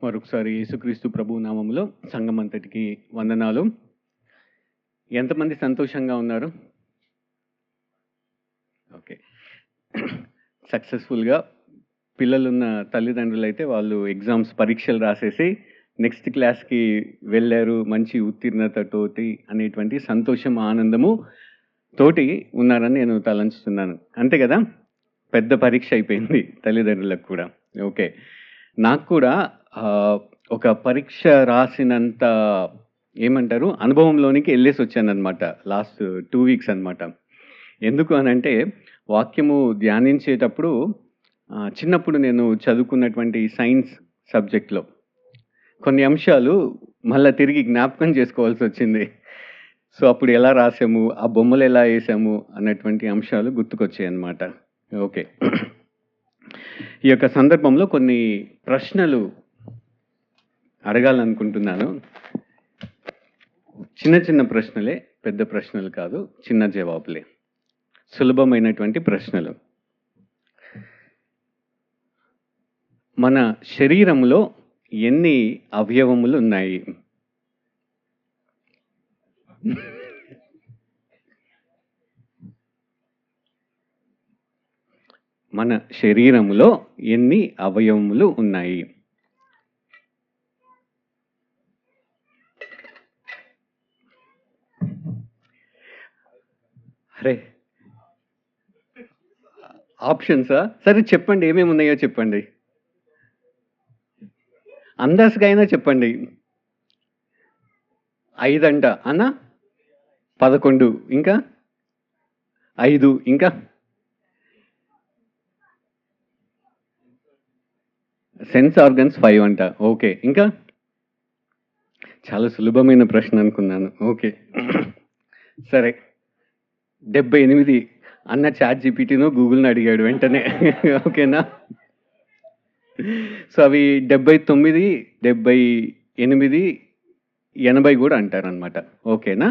మరొకసారి యేసుక్రీస్తు ప్రభు నామములో సంఘమంతటికి వందనాలు. ఎంతమంది సంతోషంగా ఉన్నారు? ఓకే. సక్సెస్ఫుల్గా పిల్లలున్న తల్లిదండ్రులైతే వాళ్ళు ఎగ్జామ్స్ పరీక్షలు రాసేసి నెక్స్ట్ క్లాస్కి వెళ్ళారు, మంచి ఉత్తీర్ణతతోటి అనేటువంటి సంతోషం, ఆనందము తోటి ఉన్నారని నేను తలంచుతున్నాను. అంతే కదా? పెద్ద పరీక్ష అయిపోయింది తల్లిదండ్రులకు కూడా. ఓకే. నాకు కూడా ఒక పరీక్ష రాసినంత ఏమంటారు అనుభవంలోనికి వెళ్ళేసి వచ్చానమాట లాస్ట్ 2 వీక్స్ అనమాట. ఎందుకు అనంటే వాక్యము ధ్యానించేటప్పుడు చిన్నప్పుడు నేను చదువుకున్నటువంటి సైన్స్ సబ్జెక్ట్లో కొన్ని అంశాలు మళ్ళీ తిరిగి జ్ఞాపకం చేసుకోవాల్సి వచ్చింది. సో అప్పుడు ఎలా రాసాము, ఆ బొమ్మలు ఎలా వేసాము అన్నటువంటి అంశాలు గుర్తుకొచ్చాయి అన్నమాట. ఓకే. ఈ యొక్క సందర్భంలో కొన్ని ప్రశ్నలు అడగాలనుకుంటున్నాను. చిన్న చిన్న ప్రశ్నలే, పెద్ద ప్రశ్నలు కాదు, చిన్న జవాబులే, సులభమైనటువంటి ప్రశ్నలు. మన శరీరంలో ఎన్ని అవయవములు ఉన్నాయి? మన శరీరంలో ఎన్ని అవయవములు ఉన్నాయి? అరే ఆప్షన్సా? సరే చెప్పండి, ఏమేమి ఉన్నాయో చెప్పండి. అందాజుగా అయినా చెప్పండి. 5 అంట అన్నా, 11 ఇంకా 5 ఇంకా సెన్స్ ఆర్గన్స్ 5 అంట. ఓకే. ఇంకా చాలా సులభమైన ప్రశ్న అనుకున్నాను. ఓకే. సరే 78 అన్న చాట్ జీపీటీను గూగుల్ని అడిగాడు వెంటనే. ఓకేనా? సో అవి 79, 78, 80 కూడా అంటారనమాట. ఓకేనా?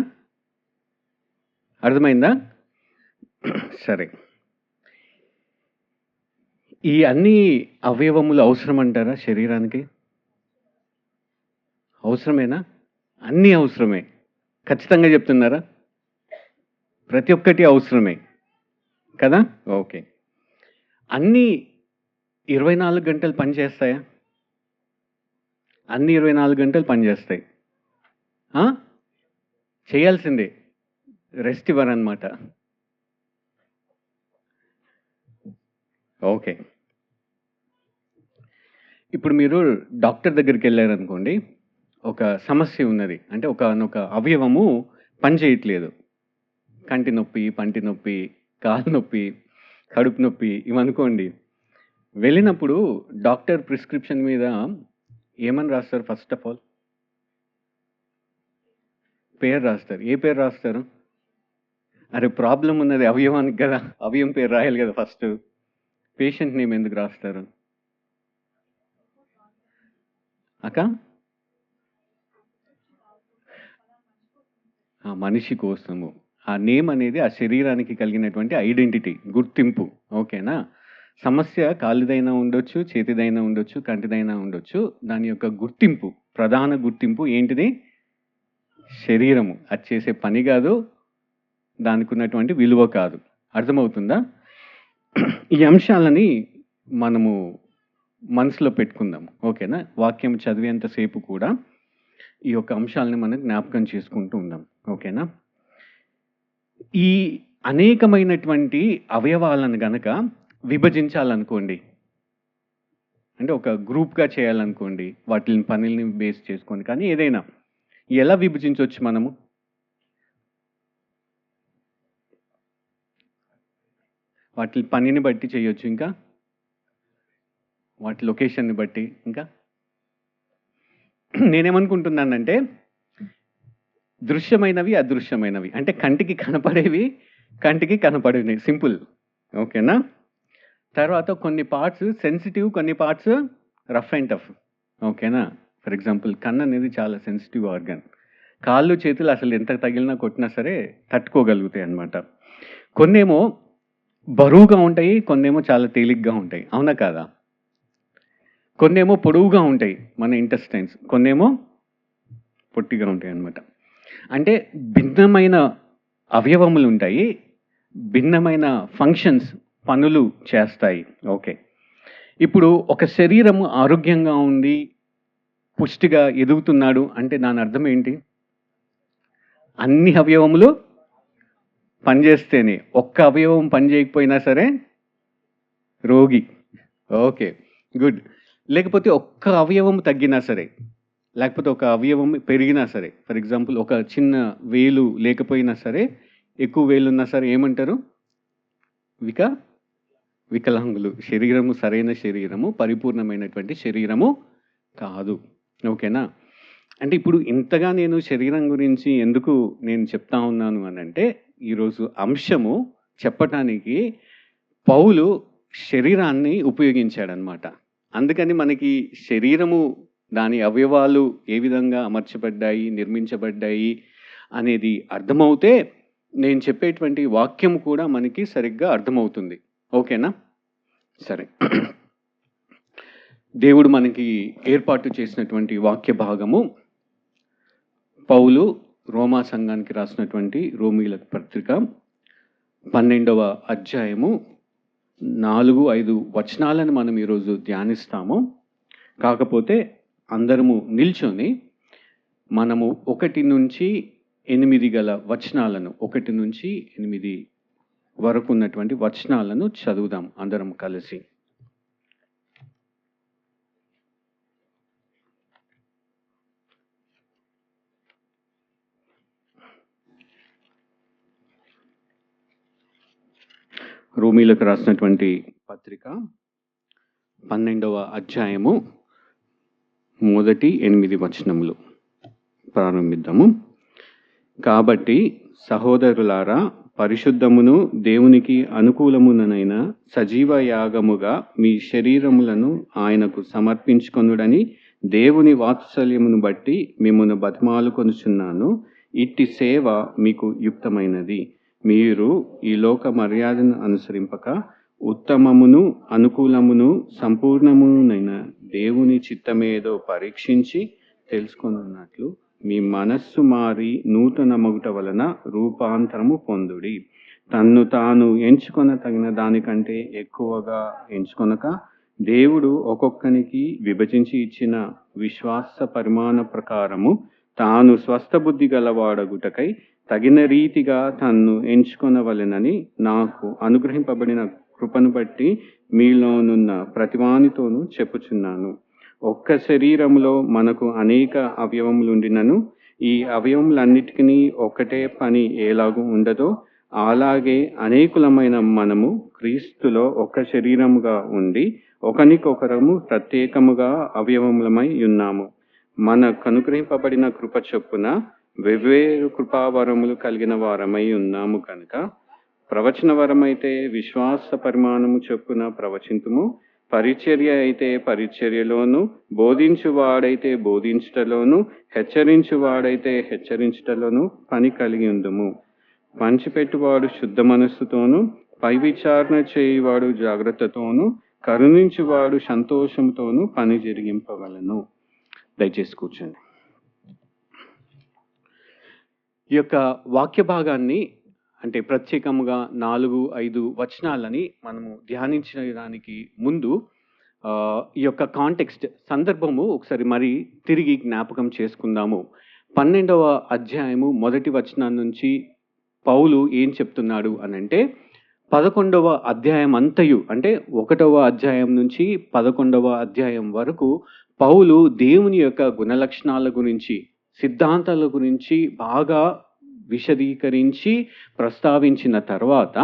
అర్థమైందా? సరే. ఈ అన్ని అవయవములు అవసరం అంటారా శరీరానికి? అవసరమేనా? అన్నీ అవసరమే. ఖచ్చితంగా చెప్తున్నారా? ప్రతి ఒక్కటి అవసరమే కదా? ఓకే. అన్నీ 24 గంటలు పనిచేస్తాయా? అన్ని 24 గంటలు పనిచేస్తాయి. చేయాల్సిందే, రెస్ట్ ఇవ్వరనమాట. ఓకే. ఇప్పుడు మీరు డాక్టర్ దగ్గరికి వెళ్ళారనుకోండి, ఒక సమస్య ఉన్నది, అంటే ఒక అవయవము పని చేయట్లేదు. కంటి నొప్పి, పంటి నొప్పి, కాలు నొప్పి, కడుపు నొప్పి ఇవనుకోండి. వెళ్ళినప్పుడు డాక్టర్ ప్రిస్క్రిప్షన్ మీద ఏమని రాస్తారు? ఫస్ట్ ఆఫ్ ఆల్ పేరు రాస్తారు. ఏ పేరు రాస్తారు? అరే ప్రాబ్లం ఉన్నది అవయవానికి కదా, అవయవం పేరు రాయాలి కదా ఫస్ట్. పేషెంట్ నేమ్ ఎందుకు రాస్తారు అక్క? మనిషి కోసము. ఆ నేమ్ అనేది ఆ శరీరానికి కలిగినటువంటి ఐడెంటిటీ, గుర్తింపు. ఓకేనా? సమస్య కాలుదైనా ఉండొచ్చు, చేతిదైనా ఉండొచ్చు, కంటిదైనా ఉండొచ్చు. దాని యొక్క గుర్తింపు, ప్రధాన గుర్తింపు ఏంటిది? శరీరము. అది చేసే పని కాదు, దానికి ఉన్నటువంటి విలువ కాదు. అర్థమవుతుందా? ఈ అంశాలని మనము మనసులో పెట్టుకుందాం. ఓకేనా? వాక్యం చదివేంతసేపు కూడా ఈ యొక్క అంశాలని మనం జ్ఞాపకం చేసుకుంటూ ఉందాం. ఓకేనా? ఈ అనేకమైనటువంటి అవయవాలను గనక విభజించాలనుకోండి, అంటే ఒక గ్రూప్గా చేయాలనుకోండి, వాటిని పనుల్ని బేస్ చేసుకొని, కానీ ఏదైనా ఎలా విభజించవచ్చు మనము? వాటి పనిని బట్టి చేయొచ్చు, ఇంకా వాటి లొకేషన్ని బట్టి. ఇంకా నేనేమనుకుంటున్నానంటే దృశ్యమైనవి, అదృశ్యమైనవి. అంటే కంటికి కనపడేవి, కంటికి కనపడేవి. సింపుల్. ఓకేనా? తర్వాత కొన్ని పార్ట్స్ సెన్సిటివ్, కొన్ని పార్ట్స్ రఫ్ అండ్ టఫ్. ఓకేనా? ఫర్ ఎగ్జాంపుల్ కన్ను అనేది చాలా సెన్సిటివ్ ఆర్గన్. కాళ్ళు చేతులు అసలు ఎంత తగిలినా కొట్టినా సరే తట్టుకోగలుగుతాయి అన్నమాట. కొన్నేమో బరువుగా ఉంటాయి, కొన్నేమో చాలా తేలిగ్గా ఉంటాయి. అవునా కాదా? కొన్నేమో పొడవుగా ఉంటాయి మన ఇంటెస్టైన్స్, కొన్నేమో పొట్టిగా ఉంటాయి అన్నమాట. అంటే భిన్నమైన అవయవములు ఉంటాయి, భిన్నమైన ఫంక్షన్స్, పనులు చేస్తాయి. ఓకే. ఇప్పుడు ఒక శరీరం ఆరోగ్యంగా ఉంది, పుష్టిగా ఎదుగుతున్నాడు అంటే దాని అర్థం ఏంటి? అన్ని అవయవములు పనిచేస్తేనే. ఒక్క అవయవం పని చేయకపోయినా సరే రోగి. Okay, good. లేకపోతే ఒక్క అవయవం తగ్గినా సరే, లేకపోతే ఒక అవయవం పెరిగినా సరే, ఫర్ ఎగ్జాంపుల్ ఒక చిన్న వేలు లేకపోయినా సరే, ఎక్కువ వేలున్నా సరే ఏమంటారు? వికలాంగులు. శరీరము సరైన శరీరము, పరిపూర్ణమైనటువంటి శరీరము కాదు. ఓకేనా? అంటే ఇప్పుడు ఇంతగా నేను శరీరం గురించి ఎందుకు నేను చెప్తా ఉన్నాను అనంటే, ఈరోజు అంశము చెప్పటానికి పౌలు శరీరాన్ని ఉపయోగించాడనమాట. అందుకని మనకి శరీరము, దాని అవయవాలు ఏ విధంగా అమర్చబడ్డాయి, నిర్మించబడ్డాయి అనేది అర్థమవుతే నేను చెప్పేటువంటి వాక్యం కూడా మనకి సరిగ్గా అర్థమవుతుంది. ఓకేనా? సరే. దేవుడు మనకి ఏర్పాటు చేసినటువంటి వాక్య భాగము పౌలు రోమా సంఘానికి రాసినటువంటి రోమీల పత్రిక 12వ అధ్యాయము 4-5 వచనాలను మనం ఈరోజు ధ్యానిస్తాము. కాకపోతే అందరము నిల్చొని మనము 1 నుంచి 8 గల వచనాలను, 1 నుంచి 8 వరకు ఉన్నటువంటి వచనాలను చదువుదాం అందరం కలిసి. రోమీలకు రాసినటువంటి పత్రిక 12వ అధ్యాయము 1-8 వచనములు ప్రారంభిద్దాము. కాబట్టి సహోదరులారా, పరిశుద్ధమును దేవునికి అనుకూలమునైన సజీవ యాగముగా మీ శరీరములను ఆయనకు సమర్పించుకొనుడని దేవుని వాత్సల్యమును బట్టి మిమ్మును బతిమాలుకొనుచున్నాను. ఇట్టి సేవ మీకు యుక్తమైనది. మీరు ఈ లోక మర్యాదను అనుసరింపక ఉత్తమమును అనుకూలమును సంపూర్ణమునైన దేవుని చిత్తమేదో పరీక్షించి తెలుసుకొనున్నట్లు మీ మనస్సు మారి నూతన మగుట వలన రూపాంతరము పొందుడి. తన్ను తాను ఎంచుకొన తగిన దానికంటే ఎక్కువగా ఎంచుకొనక, దేవుడు ఒక్కొక్కనికి విభజించి ఇచ్చిన విశ్వాస పరిమాణ ప్రకారము తాను స్వస్థ బుద్ధి గలవాడగుటకై తగిన రీతిగా తన్ను ఎంచుకొనవలెనని నాకు అనుగ్రహింపబడిన కృపను బట్టి మీలోనున్న ప్రతివానితోనూ చెప్పుచున్నాను. ఒక్క శరీరములో మనకు అనేక అవయవములుండినను ఈ అవయవములన్నిటికీ ఒకటే పని ఎలాగూ ఉండదో, అలాగే అనేకులమైన మనము క్రీస్తులో ఒక శరీరముగా ఉండి ఒకనికొకరము ప్రత్యేకముగా అవయవములమై ఉన్నాము. మనకు అనుగ్రహింపబడిన కృప చొప్పున వెవ్వేరు కృపావరములు కలిగిన వారమై ఉన్నాము కనుక, ప్రవచన వరమైతే విశ్వాస పరిమాణము చొప్పున ప్రవచింతుము, పరిచర్య అయితే పరిచర్యలోను, బోధించువాడైతే బోధించుటలోను, హెచ్చరించువాడైతే హెచ్చరించుటలోను పని కలిగి ఉందుము. పంచిపెట్టువాడు శుద్ధ మనస్సుతోను, పై విచారణ చేయువాడు జాగ్రత్తతోను, కరుణించువాడు సంతోషంతోను పని జరిగింపవలను. దయచేసి కూర్చోండి. ఈ యొక్క వాక్య భాగాన్ని అంటే ప్రత్యేకముగా 4-5 వచనాలని మనము ధ్యానించడానికి ముందు ఈ యొక్క కాంటెక్స్ట్, సందర్భము ఒకసారి మరి తిరిగి జ్ఞాపకం చేసుకుందాము. 12వ అధ్యాయము 1 వచనం నుంచి పౌలు ఏం చెప్తున్నాడు అనంటే, 11వ అధ్యాయం అంతయు అంటే 1వ అధ్యాయం నుంచి 11వ అధ్యాయం వరకు పౌలు దేవుని యొక్క గుణలక్షణాల గురించి, సిద్ధాంతాల గురించి బాగా విశదీకరించి ప్రస్తావించిన తర్వాత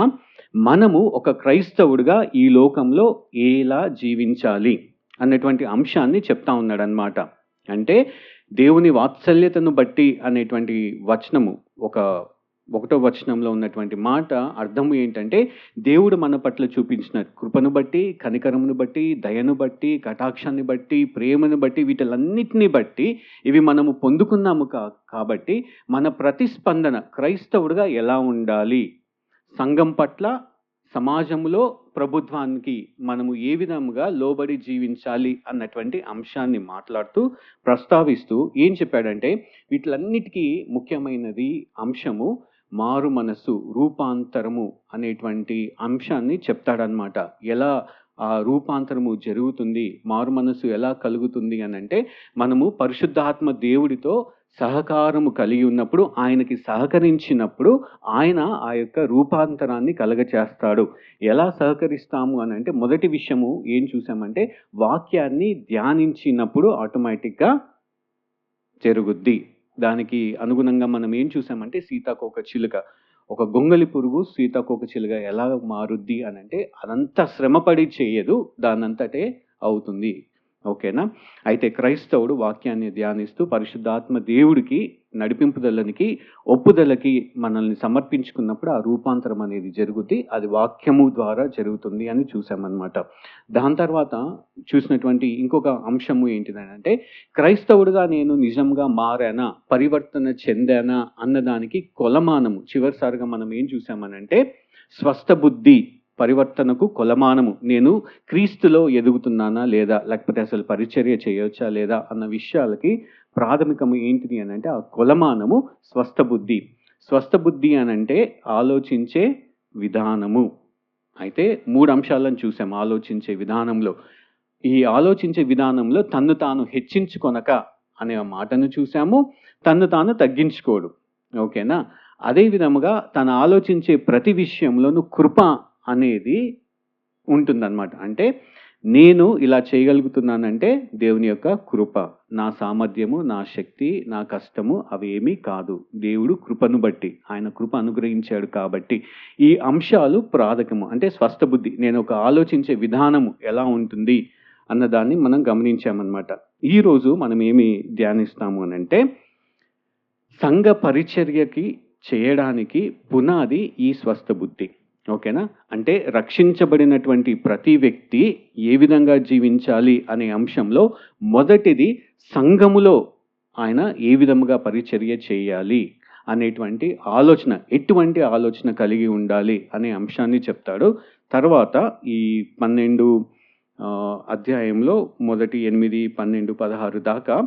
మనము ఒక క్రైస్తవుడిగా ఈ లోకంలో ఎలా జీవించాలి అన్నటువంటి అంశాన్ని చెప్తా ఉన్నాడనమాట. అంటే దేవుని వాత్సల్యతను బట్టి అనేటువంటి వచనము, 1వ వచనంలో ఉన్నటువంటి మాట అర్థము ఏంటంటే, దేవుడు మన పట్ల చూపించిన కృపను బట్టి, కనికరమును బట్టి, దయను బట్టి, కటాక్షాన్ని బట్టి, ప్రేమను బట్టి, వీటిలన్నిటిని బట్టి ఇవి మనము పొందుకున్నాము కాబట్టి మన ప్రతిస్పందన క్రైస్తవుడిగా ఎలా ఉండాలి, సంఘం పట్ల, సమాజంలో ప్రభుత్వానికి మనము ఏ విధముగా లోబడి జీవించాలి అన్నటువంటి అంశాన్ని మాట్లాడుతూ ప్రస్తావిస్తూ ఏం చెప్పాడంటే వీటిలన్నిటికీ ముఖ్యమైనది అంశము మారు మనస్సు, రూపాంతరము అనేటువంటి అంశాన్ని చెప్తాడనమాట. ఎలా ఆ రూపాంతరము జరుగుతుంది, మారు మనస్సు ఎలా కలుగుతుంది అని అంటే మనము పరిశుద్ధాత్మ దేవుడితో సహకారము కలిగి ఉన్నప్పుడు, ఆయనకి సహకరించినప్పుడు ఆయన ఆ యొక్క రూపాంతరాన్ని కలగచేస్తాడు. ఎలా సహకరిస్తాము అని అంటే మొదటి విషయము ఏం చూసామంటే వాక్యాన్ని ధ్యానించినప్పుడు ఆటోమేటిక్గా జరుగుద్ది. దానికి అనుగుణంగా మనం ఏం చూసామంటే సీతాకోక చిలుక, ఒక గొంగలి పురుగు సీతాకోక చిలుక ఎలా మారుద్ది అని అంటే అదంతా శ్రమపడి చేయదు, దానంతటే అవుతుంది. ఓకేనా? అయితే క్రైస్తవుడు వాక్యాన్ని ధ్యానిస్తూ పరిశుద్ధాత్మ దేవుడికి నడిపింపుదలకి, ఒప్పుదలకి మనల్ని సమర్పించుకున్నప్పుడు ఆ రూపాంతరం అనేది జరుగుద్ది. అది వాక్యము ద్వారా జరుగుతుంది అని చూసామన్నమాట. దాని తర్వాత చూసినటువంటి ఇంకొక అంశము ఏంటిదనంటే క్రైస్తవుడిగా నేను నిజంగా మారానా, పరివర్తన చెందానా అన్నదానికి కొలమానము చివరిసారిగా మనం ఏం చూసామనంటే స్వస్థ బుద్ధి పరివర్తనకు కొలమానము. నేను క్రీస్తులో ఎదుగుతున్నానా లేదా, లేకపోతే అసలు పరిచర్య చేయొచ్చా లేదా అన్న విషయాలకి ప్రాథమికము ఏంటిది అని అంటే ఆ కొలమానము స్వస్థ బుద్ధి. స్వస్థ బుద్ధి అని అంటే ఆలోచించే విధానము. అయితే 3 అంశాలను చూసాం ఆలోచించే విధానంలో. ఈ ఆలోచించే విధానంలో తన్ను తాను హెచ్చించుకొనక అనే మాటను చూసాము, తన్ను తాను తగ్గించుకోడు. ఓకేనా? అదే విధముగా తను ఆలోచించే ప్రతి విషయంలోనూ కృప అనేది ఉంటుందన్నమాట. అంటే నేను ఇలా చేయగలుగుతున్నానంటే దేవుని యొక్క కృప, నా సామర్థ్యము, నా శక్తి, నా కష్టము అవి ఏమీ కాదు. దేవుడు కృపను బట్టి, ఆయన కృప అనుగ్రహించాడు కాబట్టి ఈ అంశాలు ప్రాథమికము. అంటే స్వస్థ బుద్ధి, నేను ఒక ఆలోచించే విధానము ఎలా ఉంటుంది అన్నదాన్ని మనం గమనించామన్నమాట. ఈరోజు మనం ఏమి ధ్యానిస్తాము అని అంటే సంఘ పరిచర్యకి చేయడానికి పునాది ఈ స్వస్థ బుద్ధి. ఓకేనా? అంటే రక్షించబడినటువంటి ప్రతి వ్యక్తి ఏ విధంగా జీవించాలి అనే అంశంలో మొదటిది సంఘములో ఆయన ఏ విధముగా పరిచర్య చేయాలి అనేటువంటి ఆలోచన, ఎటువంటి ఆలోచన కలిగి ఉండాలి అనే అంశాన్ని చెప్తాడు. తర్వాత ఈ 12 అధ్యాయంలో మొదటి 8, 12, 16 దాకా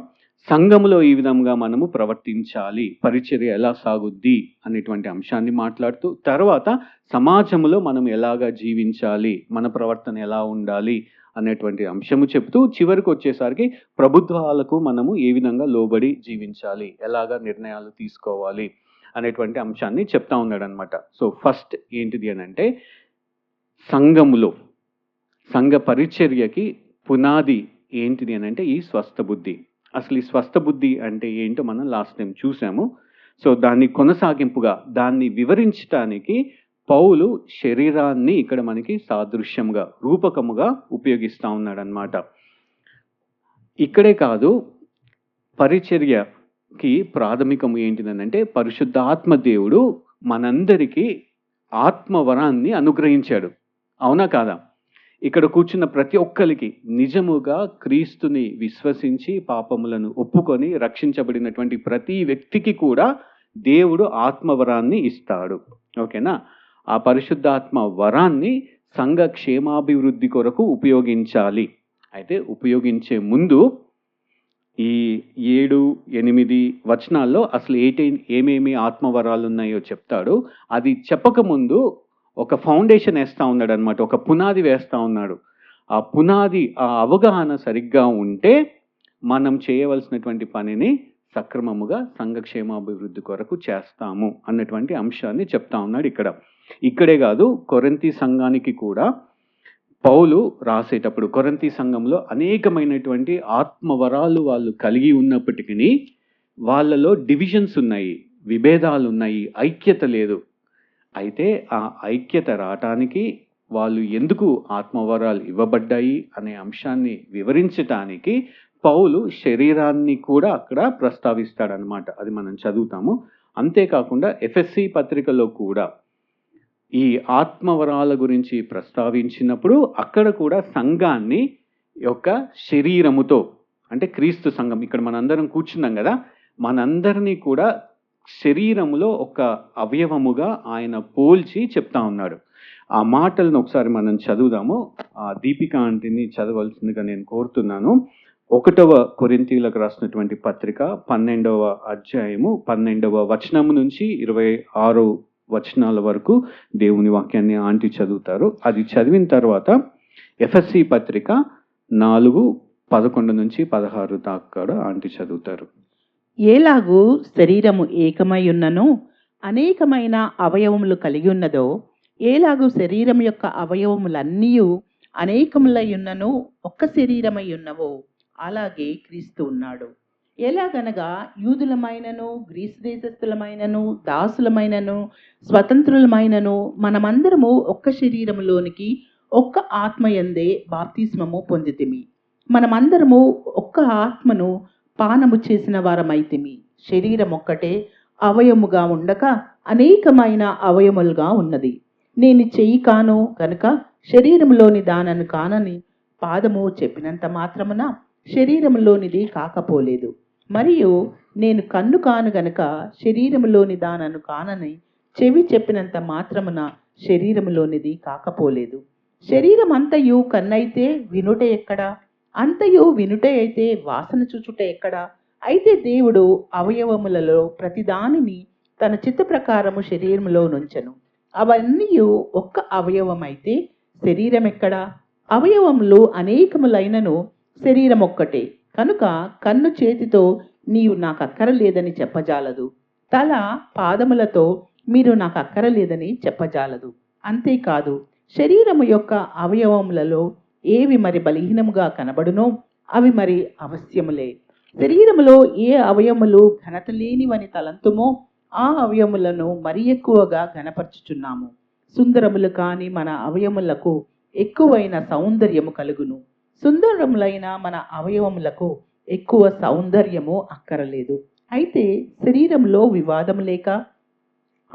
సంఘములో ఈ విధంగా మనము ప్రవర్తించాలి, పరిచర్య ఎలా సాగుద్ది అనేటువంటి అంశాన్ని మాట్లాడుతూ, తర్వాత సమాజంలో మనం ఎలాగా జీవించాలి, మన ప్రవర్తన ఎలా ఉండాలి అనేటువంటి అంశము చెప్తూ చివరికి వచ్చేసరికి ప్రభుత్వాలకు మనము ఏ విధంగా లోబడి జీవించాలి, ఎలాగా నిర్ణయాలు తీసుకోవాలి అనేటువంటి అంశాన్ని చెప్తా ఉన్నాడు అనమాట. సో ఫస్ట్ ఏంటిది అని అంటే సంఘములో సంఘ పరిచర్యకి పునాది ఏంటిది అని అంటే ఈ స్వస్థ బుద్ధి. అసలు ఈ స్వస్థ బుద్ధి అంటే ఏంటో మనం లాస్ట్ టైం చూసాము. సో దాన్ని కొనసాగింపుగా, దాన్ని వివరించడానికి పౌలు శరీరాన్ని ఇక్కడ మనకి సాదృశ్యంగా, రూపకముగా ఉపయోగిస్తూ ఉన్నాడనమాట. ఇక్కడే కాదు, పరిచర్యకి ప్రాథమికము ఏంటిదనంటే పరిశుద్ధాత్మ దేవుడు మనందరికీ ఆత్మవరాన్ని అనుగ్రహించాడు. అవునా కాదా? ఇక్కడ కూర్చున్న ప్రతి ఒక్కరికి నిజముగా క్రీస్తుని విశ్వసించి పాపములను ఒప్పుకొని రక్షించబడినటువంటి ప్రతి వ్యక్తికి కూడా దేవుడు ఆత్మవరాన్ని ఇస్తాడు. ఓకేనా? ఆ పరిశుద్ధాత్మ వరాన్ని సంఘ క్షేమాభివృద్ధి కొరకు ఉపయోగించాలి. అయితే ఉపయోగించే ముందు ఈ 7, 8 వచనాల్లో అసలు ఏమేమి ఆత్మవరాలు ఉన్నాయో చెప్తాడు. అది చెప్పకముందు ఒక ఫౌండేషన్ వేస్తూ ఉన్నాడు అనమాట, ఒక పునాది వేస్తూ ఉన్నాడు. ఆ పునాది, ఆ అవగాహన సరిగ్గా ఉంటే మనం చేయవలసినటువంటి పనిని సక్రమముగా సంఘక్షేమాభివృద్ధి కొరకు చేస్తాము అన్నటువంటి అంశాన్ని చెప్తా ఉన్నాడు ఇక్కడ. ఇక్కడే కాదు, కొరింథీ సంఘానికి కూడా పౌలు రాసేటప్పుడు కొరింథీ సంఘంలో అనేకమైనటువంటి ఆత్మవరాలు వాళ్ళు కలిగి ఉన్నప్పటికీ వాళ్ళలో డివిజన్స్ ఉన్నాయి, విభేదాలు ఉన్నాయి, ఐక్యత లేదు. అయితే ఆ ఐక్యత రావటానికి, వాళ్ళు ఎందుకు ఆత్మవరాలు ఇవ్వబడ్డాయి అనే అంశాన్ని వివరించటానికి పౌలు శరీరాన్ని కూడా అక్కడ ప్రస్తావిస్తాడనమాట. అది మనం చదువుతాము. అంతేకాకుండా ఎఫెస్సీ పత్రికలో కూడా ఈ ఆత్మవరాల గురించి ప్రస్తావించినప్పుడు అక్కడ కూడా సంఘాన్ని యొక్క శరీరముతో, అంటే క్రీస్తు సంఘం, ఇక్కడ మనందరం కూర్చున్నాం కదా, మనందరినీ కూడా శరీరములో ఒక అవయవముగా ఆయన పోల్చి చెప్తా ఉన్నాడు. ఆ మాటలను ఒకసారి మనం చదువుదాము. దీపిక ఆంటీని చదవలసిందిగా నేను కోరుతున్నాను. 1వ కొరింథీయులకు రాసినటువంటి పత్రిక 12వ అధ్యాయము 12వ వచనం నుంచి 26 వచనాల వరకు దేవుని వాక్యాన్ని ఆంటీ చదువుతారు. అది చదివిన తర్వాత ఎఫ్ఎస్సి పత్రిక 4:11 నుంచి 16 దాకా ఆంటీ చదువుతారు. ఏలాగూ శరీరము ఏకమై ఉన్నను అనేకమైన అవయవములు కలిగి ఉన్నదో, ఏలాగూ శరీరం యొక్క అవయవములన్నీ అనేకములై ఉన్నను ఒక్క శరీరమై ఉన్నవో, అలాగే క్రీస్తు ఉన్నాడు. ఎలాగనగా యూదులమైనను గ్రీసు దేశస్థులమైనను దాసులమైనను స్వతంత్రులమైనను మనమందరము ఒక్క శరీరములోనికి ఒక్క ఆత్మయందే బాప్తిస్మము పొందితిమి. మనమందరము ఒక్క ఆత్మను పానము చేసిన వారమైతిమి. శరీరం ఒక్కటే అవయముగా ఉండక అనేకమైన అవయములుగా ఉన్నది. నేను చెయ్యి కాను కనుక శరీరంలోని దానను కానని పాదము చెప్పినంత మాత్రమున శరీరంలోనిది కాకపోలేదు. మరియు నేను కన్ను కాను గనుక శరీరంలోని దానను కానని చెవి చెప్పినంత మాత్రమున శరీరంలోనిది కాకపోలేదు. శరీరం అంతయు కన్నైతే వినుట ఎక్కడా? అంతయు వినుట అయితే వాసన చూచుట ఎక్కడా? అయితే దేవుడు అవయవములలో ప్రతిదానిని తన చిత్త ప్రకారము శరీరంలో నుంచెను. అవన్నీ ఒక్క అవయవమైతే శరీరం ఎక్కడా? అవయవములు అనేకములైనను శరీరం ఒక్కటే. కనుక కన్ను చేతితో నీవు నాకు అక్కరలేదని చెప్పజాలదు, తల పాదములతో మీరు నాకు అక్కరలేదని చెప్పజాలదు. అంతేకాదు శరీరము యొక్క అవయవములలో ఏవి మరి బలహీనముగా కనబడునో అవి మరి అవశ్యములే. శరీరములో ఏ అవయములు ఘనత లేనివని తలంతుమో ఆ అవయములను మరి ఎక్కువగా ఘనపరచుచున్నాము. సుందరములు కాని మన అవయములకు ఎక్కువైన సౌందర్యము కలుగును. సుందరములైన మన అవయవములకు ఎక్కువ సౌందర్యము అక్కరలేదు. అయితే శరీరంలో వివాదము లేక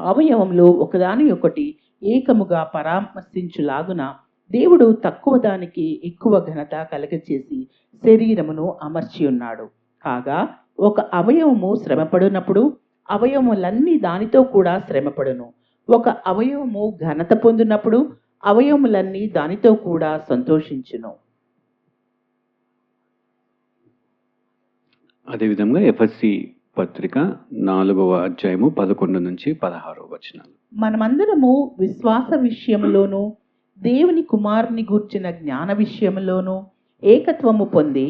అవయవములు ఒకదాని ఒకటి ఏకముగా పరామర్శించులాగున దేవుడు తక్కువ దానికి ఎక్కువ ఘనత కలగచేసి శరీరమును అమర్చి ఉన్నాడు. కాగా ఒక అవయవము శ్రమపడినప్పుడు అవయవములన్నీ దానితో కూడా శ్రమపడును. ఒక అవయవము ఘనత పొందినప్పుడు అవయవములన్నీ దానితో కూడా సంతోషించును. అదేవిధంగా ఎఫ్ఎస్సి పత్రిక 4వ అధ్యాయము 11 నుంచి 16 వచనాలు. మనమందరము విశ్వాస విషయంలోనూ దేవుని కుమారుని గూర్చిన జ్ఞాన విషయంలోనూ ఏకత్వము పొంది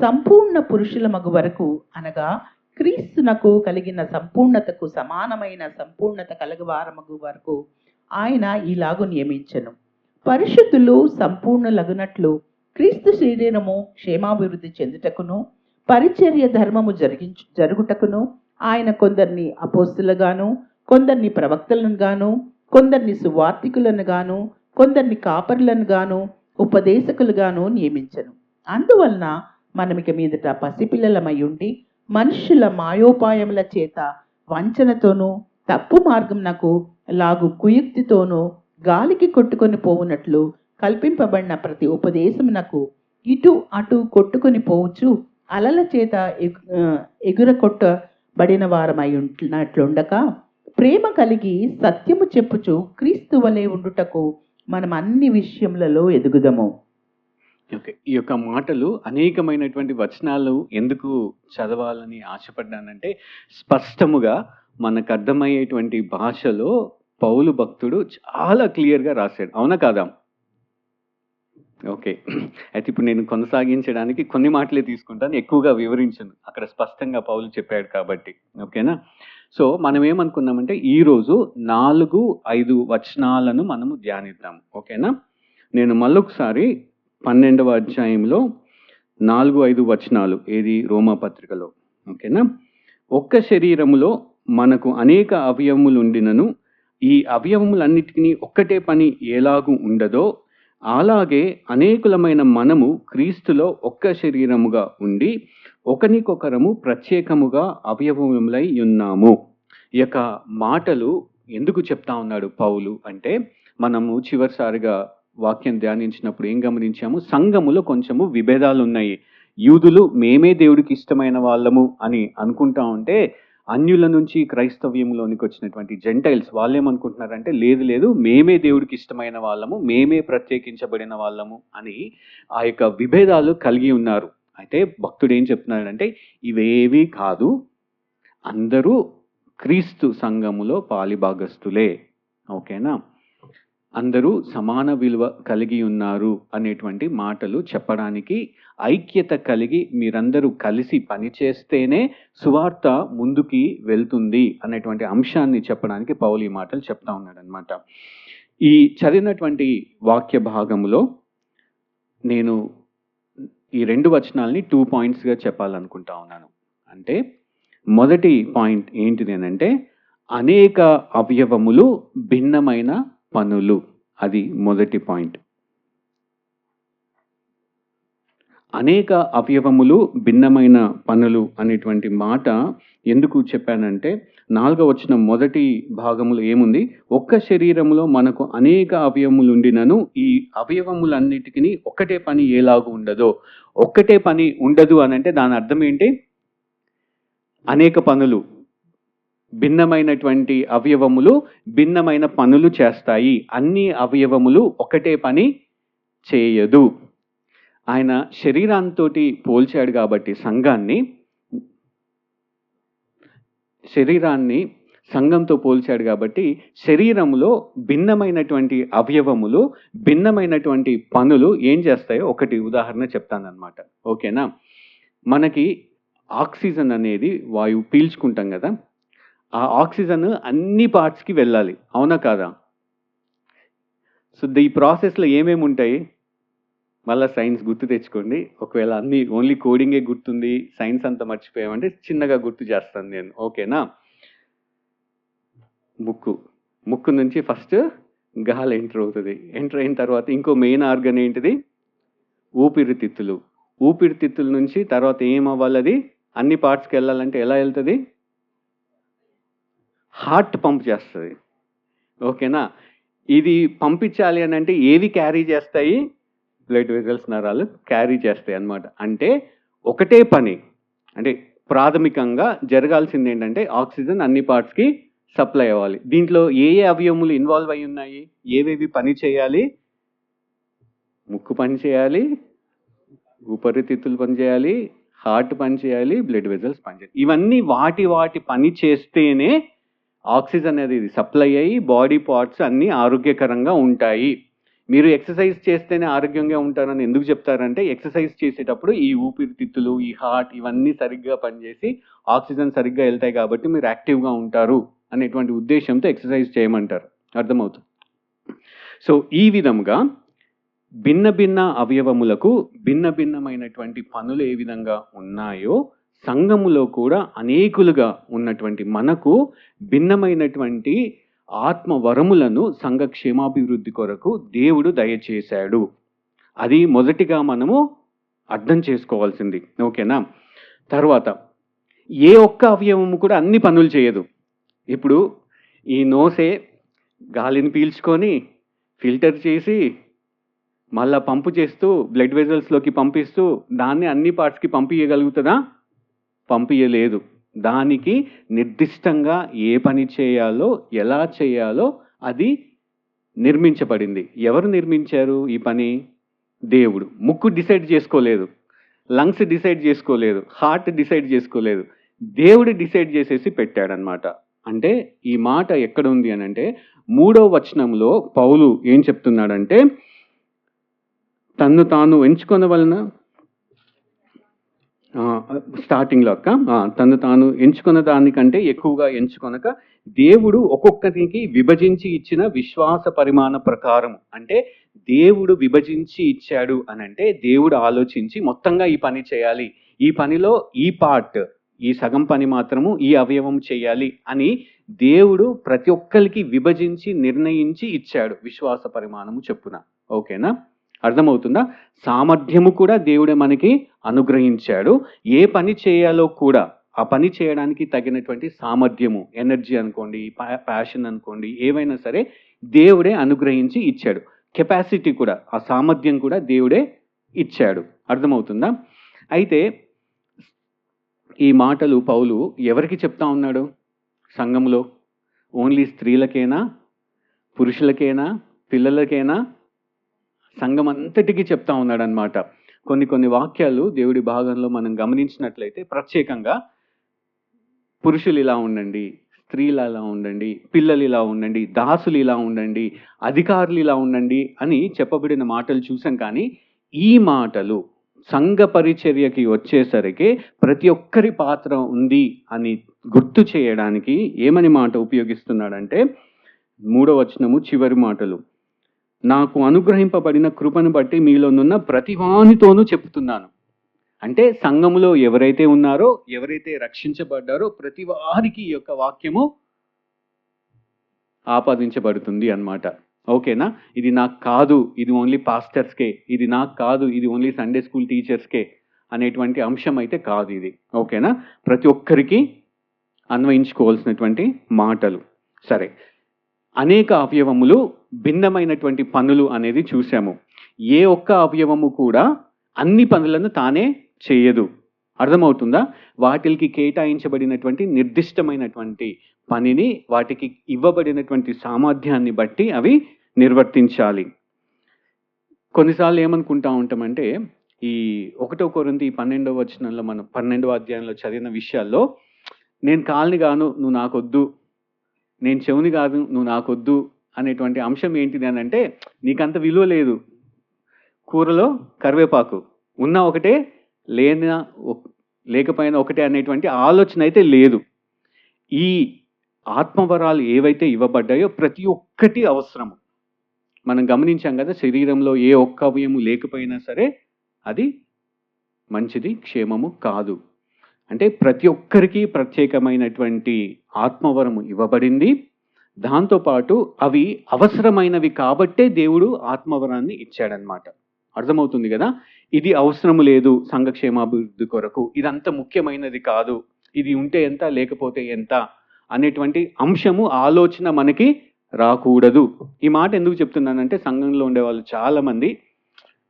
సంపూర్ణ పురుషుల మగు వరకు, అనగా క్రీస్తునకు కలిగిన సంపూర్ణతకు సమానమైన సంపూర్ణత కలగవారమగు వరకు ఆయన ఇలాగు నియమించెను. పరిశుద్ధులు సంపూర్ణులగునట్లు క్రీస్తు శరీరము క్షేమాభివృద్ధి చెందుటకును పరిచర్య ధర్మము జరుగుటకును ఆయన కొందరిని అపోస్తులుగాను, కొందరిని ప్రవక్తలను గాను, కొందరిని సువార్తికులను గాను, కొందరిని కాపరులను గాను, ఉపదేశకులుగాను నియమించెను. అందువలన మనమిక మీదట పసిపిల్లలమై ఉండి మనుష్యుల మాయోపాయముల చేత వంచనతోనూ తప్పు మార్గంనకు లాగు కుయుక్తితోనూ గాలికి కొట్టుకొని పోవునట్లు కల్పింపబడిన ప్రతి ఉపదేశమునకు ఇటు అటు కొట్టుకొని పోవచ్చు అలల చేత ఎగురకొట్టబడిన వారమై ఉంటున్నట్లుండక ప్రేమ కలిగి సత్యము చెప్పుచు క్రీస్తు వలె ఉండుటకు మనం అన్ని విషయములలో ఎదుగుదము. ఓకే, ఈ యొక్క మాటలు అనేకమైనటువంటి వచనాలు ఎందుకు చదవాలని ఆశపడ్డానంటే, స్పష్టముగా మనకు అర్థమయ్యేటువంటి భాషలో పౌలు భక్తుడు చాలా క్లియర్గా రాశాడు. అవునా కాదా? ఓకే, అయితే ఇప్పుడు నేను కొనసాగించడానికి కొన్ని మాటలే తీసుకుంటాను, ఎక్కువగా వివరించను. అక్కడ స్పష్టంగా పౌలు చెప్పాడు కాబట్టి. ఓకేనా? సో మనం ఏమనుకున్నామంటే ఈరోజు 4-5 వచనాలను మనము ధ్యానిద్దాం. ఓకేనా? నేను మళ్ళొకసారి 12వ అధ్యాయంలో 4-5 వచనాలు, ఏది రోమా పత్రికలో. ఓకేనా? ఒక్క శరీరములో మనకు అనేక అవయవములు ఉండినను ఈ అవయవములన్నిటికీ ఒక్కటే పని ఎలాగూ ఉండదో అలాగే అనేకులమైన మనము క్రీస్తులో ఒక్క శరీరముగా ఉండి ఒకరికొకరము ప్రత్యేకముగా అవయవములై ఉన్నాము. ఈ యొక్క మాటలు ఎందుకు చెప్తా ఉన్నాడు పౌలు అంటే, మనము చివరిసారిగా వాక్యం ధ్యానించినప్పుడు ఏం గమనించాము? సంఘములో కొంచెము విభేదాలు ఉన్నాయి. యూదులు మేమే దేవుడికి ఇష్టమైన వాళ్ళము అని అనుకుంటా ఉంటే, అన్యుల నుంచి క్రైస్తవ్యంలోనికి వచ్చినటువంటి జెంటైల్స్ వాళ్ళేమనుకుంటున్నారంటే లేదు లేదు మేమే దేవుడికి ఇష్టమైన వాళ్ళము, మేమే ప్రత్యేకించబడిన వాళ్ళము అని ఆ యొక్క విభేదాలు కలిగి ఉన్నారు. అయితే భక్తుడు ఏం చెప్తున్నాడంటే ఇవేవి కాదు, అందరూ క్రీస్తు సంఘములో పాలిభాగస్తులే. ఓకేనా? అందరూ సమాన విలువ కలిగి ఉన్నారు అనేటువంటి మాటలు చెప్పడానికి, ఐక్యత కలిగి మీరందరూ కలిసి పనిచేస్తేనే సువార్త ముందుకి వెళ్తుంది అనేటువంటి అంశాన్ని చెప్పడానికి పౌలు ఈ మాటలు చెప్తా ఉన్నాడు అనమాట. ఈ చదివినటువంటి వాక్య భాగంలో నేను ఈ 2 వచనాల్ని 2 పాయింట్స్గా చెప్పాలనుకుంటా ఉన్నాను. అంటే మొదటి పాయింట్ ఏంటిది అంటే అనేక అవయవములు భిన్నమైన పనులు. అది మొదటి పాయింట్. అనేక అవయవములు భిన్నమైన పనులు అనేటువంటి మాట ఎందుకు చెప్పానంటే 4వ వచనం మొదటి భాగములో ఏముంది, ఒక్క శరీరములో మనకు అనేక అవయవములు ఉండినను ఈ అవయవములన్నిటికీ ఒకటే పని ఎలాగూ ఉండదో. ఒక్కటే పని ఉండదు అని అంటే దాని అర్థం ఏంటి? అనేక పనులు, భిన్నమైనటువంటి అవయవములు భిన్నమైన పనులు చేస్తాయి. అన్ని అవయవములు ఒకటే పని చేయదు. ఆయన శరీరంతో పోల్చాడు కాబట్టి శరీరాన్ని సంఘంతో పోల్చాడు కాబట్టి శరీరంలో భిన్నమైనటువంటి అవయవములు భిన్నమైనటువంటి పనులు ఏం చేస్తాయో ఒకటి ఉదాహరణ చెప్తానన్నమాట. ఓకేనా? మనకి ఆక్సిజన్ అనేది వాయువు పీల్చుకుంటాం కదా, ఆ ఆక్సిజన్ అన్ని పార్ట్స్కి వెళ్ళాలి, అవునా కాదా? సో ఈ ప్రాసెస్లో ఏమేమి ఉంటాయి? మళ్ళీ సైన్స్ గుర్తు తెచ్చుకోండి. ఒకవేళ అన్ని ఓన్లీ కోడింగే గుర్తుంది, సైన్స్ అంతా మర్చిపోయామంటే చిన్నగా గుర్తు చేస్తాను నేను. ఓకేనా? ముక్కు నుంచి ఫస్ట్ గాలి ఎంటర్ అవుతుంది. ఎంటర్ అయిన తర్వాత ఇంకో మెయిన్ ఆర్గన్ ఏంటిది? ఊపిరితిత్తులు. ఊపిరితిత్తుల నుంచి తర్వాత ఏమవ్వాలి? అది అన్ని పార్ట్స్కి వెళ్ళాలంటే ఎలా వెళ్తుంది? హార్ట్ పంప్ చేస్తుంది. ఓకేనా? ఇది పంపించాలి అని అంటే ఏవి క్యారీ చేస్తాయి? బ్లడ్ వెజల్స్, నరాలు క్యారీ చేస్తాయి అన్నమాట. అంటే ఒకటే పని. అంటే ప్రాథమికంగా జరగాల్సింది ఏంటంటే ఆక్సిజన్ అన్ని పార్ట్స్కి సప్లై అవ్వాలి. దీంట్లో ఏ ఏ అవయవములు ఇన్వాల్వ్ అయి ఉన్నాయి? ఏవేవి పని చేయాలి? ముక్కు పని చేయాలి, ఊపిరితిత్తులు పని చేయాలి, హార్ట్ పని చేయాలి, బ్లడ్ వెజల్స్ పని చేయాలి. ఇవన్నీ వాటి పని చేస్తేనే ఆక్సిజన్ అనేది సప్లై అయ్యి బాడీ పార్ట్స్ అన్నీ ఆరోగ్యకరంగా ఉంటాయి. మీరు ఎక్సర్సైజ్ చేస్తేనే ఆరోగ్యంగా ఉంటారని ఎందుకు చెప్తారంటే ఎక్సర్సైజ్ చేసేటప్పుడు ఈ ఊపిరితిత్తులు, ఈ హార్ట్ ఇవన్నీ సరిగ్గా పనిచేసి ఆక్సిజన్ సరిగ్గా వెళ్తాయి కాబట్టి మీరు యాక్టివ్గా ఉంటారు అనేటువంటి ఉద్దేశంతో ఎక్సర్సైజ్ చేయమంటారు. అర్థమవుతుంది? సో ఈ విధంగా భిన్న భిన్న అవయవములకు భిన్న భిన్నమైనటువంటి పనులు ఏ విధంగా ఉన్నాయో సంఘములో కూడా అనేకులుగా ఉన్నటువంటి మనకు భిన్నమైనటువంటి ఆత్మ వరములను సంఘ క్షేమాభివృద్ధి కొరకు దేవుడు దయచేశాడు. అది మొదటిగా మనము అర్థం చేసుకోవాల్సింది. ఓకేనా? తర్వాత ఏ ఒక్క అవయవము కూడా అన్ని పనులు చేయదు. ఇప్పుడు ఈ నోసే గాలిని పీల్చుకొని ఫిల్టర్ చేసి మళ్ళా పంపు చేస్తూ బ్లడ్ వెజల్స్లోకి పంపిస్తూ దాన్ని అన్ని పార్ట్స్కి పంపించగలుగుతుందా? పంపించలేదు. దానికి నిర్దిష్టంగా ఏ పని చేయాలో ఎలా చేయాలో అది నిర్మించబడింది. ఎవరు నిర్మించారు ఈ పని? దేవుడు. ముక్కు డిసైడ్ చేసుకోలేదు, లంగ్స్ డిసైడ్ చేసుకోలేదు, హార్ట్ డిసైడ్ చేసుకోలేదు, దేవుడు డిసైడ్ చేసేసి పెట్టాడనమాట. అంటే ఈ మాట ఎక్కడ ఉంది అని అంటే 3వ వచనంలో పౌలు ఏం చెప్తున్నాడంటే తన్ను తాను ఎంచుకొనవలన స్టార్టింగ్లో తను తాను ఎంచుకున్న దానికంటే ఎక్కువగా ఎంచుకొనక దేవుడు ఒక్కొక్కరికి విభజించి ఇచ్చిన విశ్వాస పరిమాణ ప్రకారం, అంటే దేవుడు విభజించి ఇచ్చాడు అని అంటే దేవుడు ఆలోచించి మొత్తంగా ఈ పని చేయాలి, ఈ పనిలో ఈ పార్ట్, ఈ సగం పని మాత్రము ఈ అవయవం చేయాలి అని దేవుడు ప్రతి ఒక్కరికి విభజించి నిర్ణయించి ఇచ్చాడు విశ్వాస పరిమాణము చెప్పున. ఓకేనా? అర్థమవుతుందా? సామర్థ్యము కూడా దేవుడే మనకి అనుగ్రహించాడు. ఏ పని చేయాలో కూడా ఆ పని చేయడానికి తగినటువంటి సామర్థ్యము, ఎనర్జీ అనుకోండి, ప్యాషన్ అనుకోండి, ఏవైనా సరే దేవుడే అనుగ్రహించి ఇచ్చాడు. కెపాసిటీ కూడా, ఆ సామర్థ్యం కూడా దేవుడే ఇచ్చాడు. అర్థమవుతుందా? అయితే ఈ మాటలు పౌలు ఎవరికి చెప్తా ఉన్నాడు? సంఘంలో ఓన్లీ స్త్రీలకేనా, పురుషులకేనా, పిల్లలకేనా? సంఘం అంతటికీ చెప్తా ఉన్నాడు అనమాట. కొన్ని వాక్యాలు దేవుడి భాగంలో మనం గమనించినట్లయితే ప్రత్యేకంగా పురుషులు ఇలా ఉండండి, స్త్రీలు ఇలా ఉండండి, పిల్లలు ఇలా ఉండండి, దాసులు ఇలా ఉండండి, అధికారులు ఇలా ఉండండి అని చెప్పబడిన మాటలు చూసాం. కానీ ఈ మాటలు సంఘ పరిచర్యకి వచ్చేసరికి ప్రతి ఒక్కరి పాత్ర ఉంది అని గుర్తు చేయడానికి ఏమని మాట ఉపయోగిస్తున్నాడంటే 3వ వచనము చివరి మాటలు, నాకు అనుగ్రహింపబడిన కృపను బట్టి మీలోనున్న ప్రతివానితోనూ చెప్తున్నాను. అంటే సంఘములో ఎవరైతే ఉన్నారో, ఎవరైతే రక్షించబడ్డారో ప్రతి వారికి ఈ యొక్క వాక్యము ఆపాదించబడుతుంది అన్నమాట. ఓకేనా? ఇది నాకు కాదు, ఇది ఓన్లీ పాస్టర్స్కే, ఇది నాకు కాదు, ఇది ఓన్లీ సండే స్కూల్ టీచర్స్కే అనేటువంటి అంశం అయితే కాదు ఇది. ఓకేనా? ప్రతి ఒక్కరికి అన్వయించుకోవాల్సినటువంటి మాటలు. సరే, అనేక అవయవములు, భిన్నమైనటువంటి పనులు అనేది చూసాము. ఏ ఒక్క అవయవము కూడా అన్ని పనులను తానే చేయదు. అర్థమవుతుందా? వాటికి కేటాయించబడినటువంటి నిర్దిష్టమైనటువంటి పనిని, వాటికి ఇవ్వబడినటువంటి సామర్థ్యాన్ని బట్టి అవి నిర్వర్తించాలి. కొన్నిసార్లు ఏమనుకుంటా ఉంటామంటే, ఈ 1 కొరింథీ 12వ వచనంలో మనం 12వ అధ్యాయంలో చదివిన విషయాల్లో, నేను కాల్ని గాను నువ్వు నాకొద్దు, నేను చెవుని కాదు నువ్వు నాకొద్దు అనేటువంటి అంశం ఏంటిది అని అంటే, నీకంత విలువ లేదు. కూరలో కరివేపాకు ఉన్నా ఒకటే, లేకపోయినా ఒకటే అనేటువంటి ఆలోచన అయితే లేదు. ఈ ఆత్మవరాలు ఏవైతే ఇవ్వబడ్డాయో ప్రతి ఒక్కటి అవసరము. మనం గమనించాం కదా, శరీరంలో ఏ ఒక్క అవయము లేకపోయినా సరే అది మంచిది, క్షేమము కాదు. అంటే ప్రతి ఒక్కరికి ప్రత్యేకమైనటువంటి ఆత్మవరము ఇవ్వబడింది. దాంతోపాటు అవి అవసరమైనవి కాబట్టే దేవుడు ఆత్మవరాన్ని ఇచ్చాడనమాట. అర్థమవుతుంది కదా? ఇది అవసరము లేదు సంఘక్షేమాభివృద్ధి కొరకు, ఇదంత ముఖ్యమైనది కాదు, ఇది ఉంటే ఎంత లేకపోతే ఎంత అనేటువంటి అంశము, ఆలోచన మనకి రాకూడదు. ఈ మాట ఎందుకు చెప్తున్నానంటే, సంఘంలో ఉండే వాళ్ళు చాలా మంది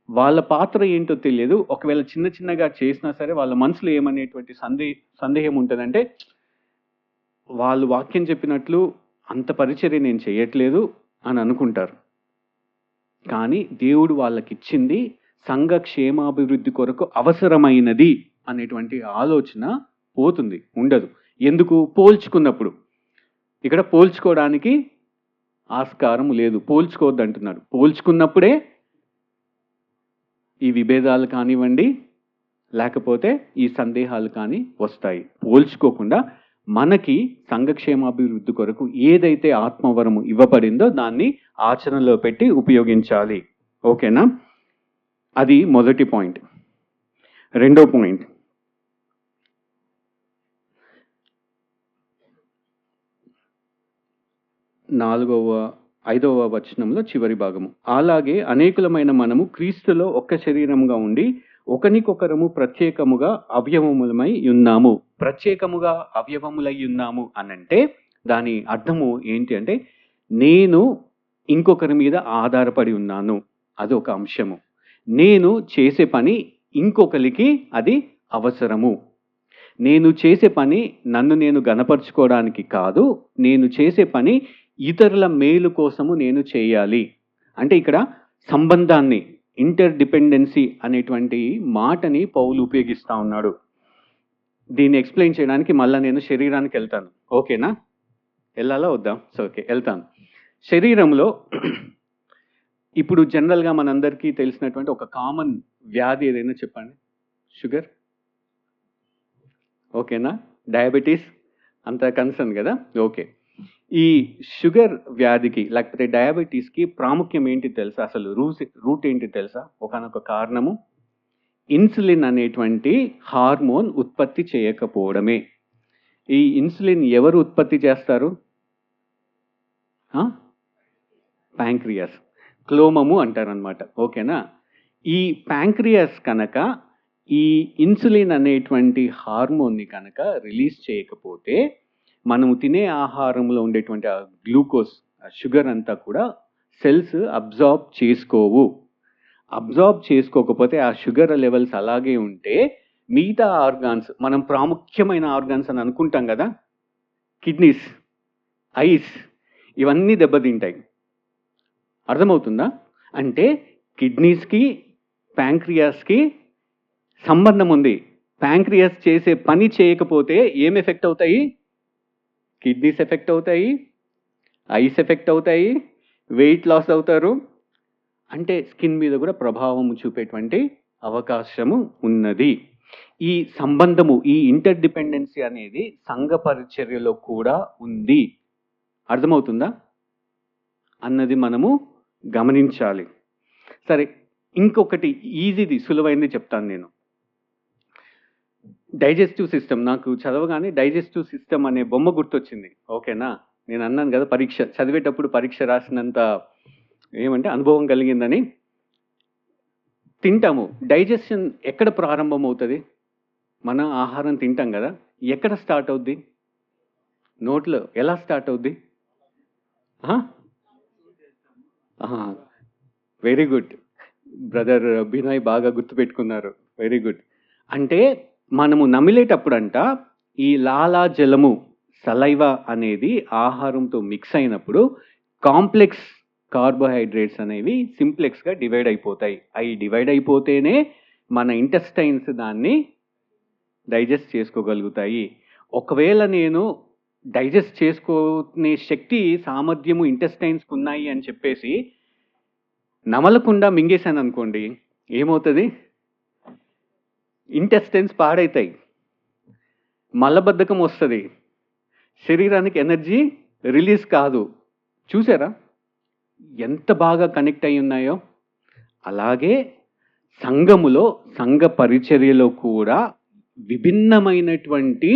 వాళ్ళ పాత్ర ఏంటో తెలియదు. ఒకవేళ చిన్నగా చేసినా సరే వాళ్ళ మనసులో ఏమనేటువంటి సందేహం ఉంటుందంటే, వాళ్ళు వాక్యం చెప్పినట్లు అంత పరిచర్య నేను చేయట్లేదు అని అనుకుంటారు. కానీ దేవుడు వాళ్ళకి ఇచ్చింది సంఘ క్షేమాభివృద్ధి కొరకు అవసరమైనది అనేటువంటి ఆలోచన పోతుంది, ఉండదు. ఎందుకు? పోల్చుకున్నప్పుడు. ఇక్కడ పోల్చుకోవడానికి ఆస్కారం లేదు, పోల్చుకోవద్దు అంటున్నాడు. పోల్చుకున్నప్పుడే ఈ విభేదాలు కానివ్వండి, లేకపోతే ఈ సందేహాలు కానీ వస్తాయి. పోల్చుకోకుండా మనకి సంఘక్షేమాభివృద్ధి కొరకు ఏదైతే ఆత్మవరము ఇవ్వబడిందో దాన్ని ఆచరణలో పెట్టి ఉపయోగించాలి. ఓకేనా? అది మొదటి పాయింట్. రెండో పాయింట్, ఐదవ వచనంలో చివరి భాగము, అలాగే అనేకులమైన మనము క్రీస్తులో ఒక్క శరీరముగా ఉండి ఒకనికొకరము ప్రత్యేకముగా అవయవములమై ఉన్నాము. ప్రత్యేకముగా అవయవములై ఉన్నాము అనంటే దాని అర్థము ఏంటి అంటే, నేను ఇంకొకరి మీద ఆధారపడి ఉన్నాను, అదొక అంశము. నేను చేసే పని ఇంకొకరికి అది అవసరము. నేను చేసే పని నన్ను నేను గణపరుచుకోవడానికి కాదు, నేను చేసే పని ఇతరుల మేలు కోసము నేను చేయాలి. అంటే ఇక్కడ సంబంధాన్ని, ఇంటర్ డిపెండెన్సీ అనేటువంటి మాటని పౌలు ఉపయోగిస్తా ఉన్నాడు. దీన్ని ఎక్స్ప్లెయిన్ చేయడానికి మళ్ళీ నేను శరీరానికి వెళ్తాను. ఓకేనా? వెళ్ళాలా వద్దాం? సో ఓకే, వెళ్తాను. శరీరంలో ఇప్పుడు జనరల్గా మనందరికీ తెలిసినటువంటి ఒక కామన్ వ్యాధి ఏదైనా చెప్పండి. షుగర్, ఓకేనా? డయాబెటీస్ అంత కన్సర్న్ కదా? ఓకే. ఈ షుగర్ వ్యాధికి లేకపోతే డయాబెటీస్కి ప్రాముఖ్యం ఏంటి తెలుసా? అసలు రూట్ ఏంటి తెలుసా? ఒకనొక కారణము ఇన్సులిన్ అనేటువంటి హార్మోన్ ఉత్పత్తి చేయకపోవడమే. ఈ ఇన్సులిన్ ఎవరు ఉత్పత్తి చేస్తారు? ప్యాంక్రియాస్, క్లోమము అంటారనమాట. ఓకేనా? ఈ ప్యాంక్రియాస్ కనుక ఈ ఇన్సులిన్ అనేటువంటి హార్మోన్ని కనుక రిలీజ్ చేయకపోతే మనము తినే ఆహారంలో ఉండేటువంటి ఆ గ్లూకోజ్, షుగర్ అంతా కూడా సెల్స్ అబ్జార్బ్ చేసుకోవు. అబ్జార్బ్ చేసుకోకపోతే ఆ షుగర్ లెవెల్స్ అలాగే ఉంటే మిగతా ఆర్గాన్స్, మనం ప్రాముఖ్యమైన ఆర్గాన్స్ అని అనుకుంటాం కదా, కిడ్నీస్, ఐస్, ఇవన్నీ దెబ్బతింటాయి. అర్థమవుతుందా? అంటే కిడ్నీస్కి ప్యాంక్రియాస్కి సంబంధం ఉంది. ప్యాంక్రియాస్ చేసే పని చేయకపోతే ఏం ఎఫెక్ట్ అవుతాయి? కిడ్నీస్ ఎఫెక్ట్ అవుతాయి, ఐస్ ఎఫెక్ట్ అవుతాయి, వెయిట్ లాస్ అవుతారు. అంటే స్కిన్ మీద కూడా ప్రభావం చూపేటువంటి అవకాశము ఉన్నది. ఈ సంబంధము, ఈ ఇంటర్ డిపెండెన్సీ అనేది సంఘ పరిచర్యలో కూడా ఉంది. అర్థమవుతుందా అన్నది మనము గమనించాలి. సరే, ఇంకొకటి ఈజీది, సులువైంది చెప్తాను నేను. Digestive system. నాకు చదవగానే డైజెస్టివ్ సిస్టమ్ అనే బొమ్మ గుర్తొచ్చింది. ఓకేనా? నేను అన్నాను కదా, చదివేటప్పుడు పరీక్ష రాసినంత ఏమంటే అనుభవం కలిగిందని. తింటాము, డైజెషన్ ఎక్కడ ప్రారంభం అవుతుంది? మన ఆహారం తింటాం కదా, ఎక్కడ స్టార్ట్ అవుద్ది? నోట్లో. ఎలా స్టార్ట్ అవుద్ది? వెరీ గుడ్ బ్రదర్ బినాయ్, బాగా గుర్తుపెట్టుకున్నారు. Very good. అంటే మనము నమిలేటప్పుడంట ఈ లాలాజలము, సలైవా అనేది ఆహారంతో మిక్స్ అయినప్పుడు కాంప్లెక్స్ కార్బోహైడ్రేట్స్ అనేవి సింప్లెక్స్గా డివైడ్ అయిపోతాయి. అవి డివైడ్ అయిపోతేనే మన ఇంటెస్టైన్స్ దాన్ని డైజెస్ట్ చేసుకోగలుగుతాయి. ఒకవేళ నేను డైజెస్ట్ చేసుకునే శక్తి, సామర్థ్యము ఇంటెస్టైన్స్కి ఉన్నాయి అని చెప్పేసి నమలకుండా మింగేశాను అనుకోండి, ఏమవుతుంది? ఇంటెస్టైన్స్ పాడైతాయి, మలబద్ధకం వస్తుంది, శరీరానికి ఎనర్జీ రిలీజ్ కాదు. చూసారా ఎంత బాగా కనెక్ట్ అయి ఉన్నాయో? అలాగే సంఘములో, సంఘ పరిచర్యలో కూడా విభిన్నమైనటువంటి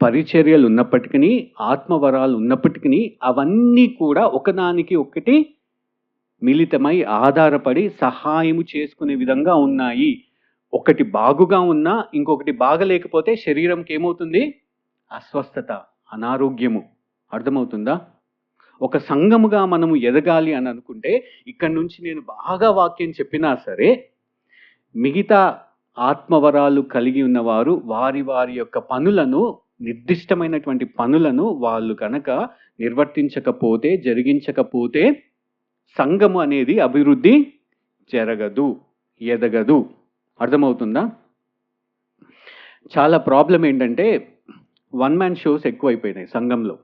పరిచర్యలు ఉన్నప్పటికీ, ఆత్మవరాలు ఉన్నప్పటికీ, అవన్నీ కూడా ఒకదానికి ఒకటి మిళితమై ఆధారపడి సహాయము చేసుకునే విధంగా ఉన్నాయి. ఒకటి బాగుగా ఉన్నా ఇంకొకటి బాగలేకపోతే శరీరంకి ఏమవుతుంది? అస్వస్థత, అనారోగ్యము. అర్థమవుతుందా? ఒక సంఘముగా మనము ఎదగాలి అని అనుకుంటే, ఇక్కడి నుంచి నేను బాగా వాక్యం చెప్పినా సరే, మిగతా ఆత్మవరాలు కలిగి ఉన్నవారు వారి వారి యొక్క పనులను, నిర్దిష్టమైనటువంటి పనులను వాళ్ళు కనుక నిర్వర్తించకపోతే, జరిగించకపోతే సంఘము అనేది అభివృద్ధి జరగదు, ఎదగదు. అర్థమవుతుందా? చాలా ప్రాబ్లం ఏంటంటే, వన్ మ్యాన్ షోస్ ఎక్కువైపోయినాయి సంఘంలో.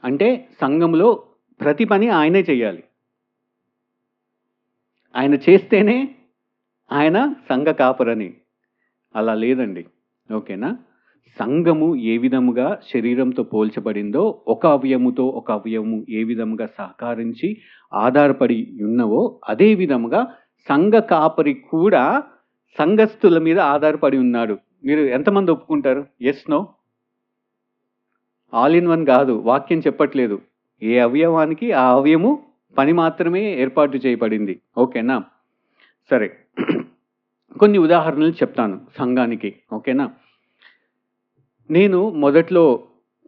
అంటే సంఘంలో ప్రతి పని ఆయనే చేయాలి, ఆయన చేస్తేనే ఆయన సంఘ కాపరని. అలా లేదండి. ఓకేనా? సంఘము ఏ విధముగా శరీరంతో పోల్చబడిందో, ఒక అవయముతో ఒక అవయము ఏ విధముగా సహకరించి ఆధారపడి ఉన్నవో, అదే విధముగా సంఘ కాపరి కూడా సంఘస్థుల మీద ఆధారపడి ఉన్నాడు. మీరు ఎంతమంది ఒప్పుకుంటారు? Yes, no? All in one కాదు, వాక్యం చెప్పట్లేదు. ఏ అవయవానికి ఆ అవయము పని మాత్రమే ఏర్పాటు చేయబడింది. ఓకేనా? సరే, కొన్ని ఉదాహరణలు చెప్తాను సంఘానికి. ఓకేనా? నేను మొదట్లో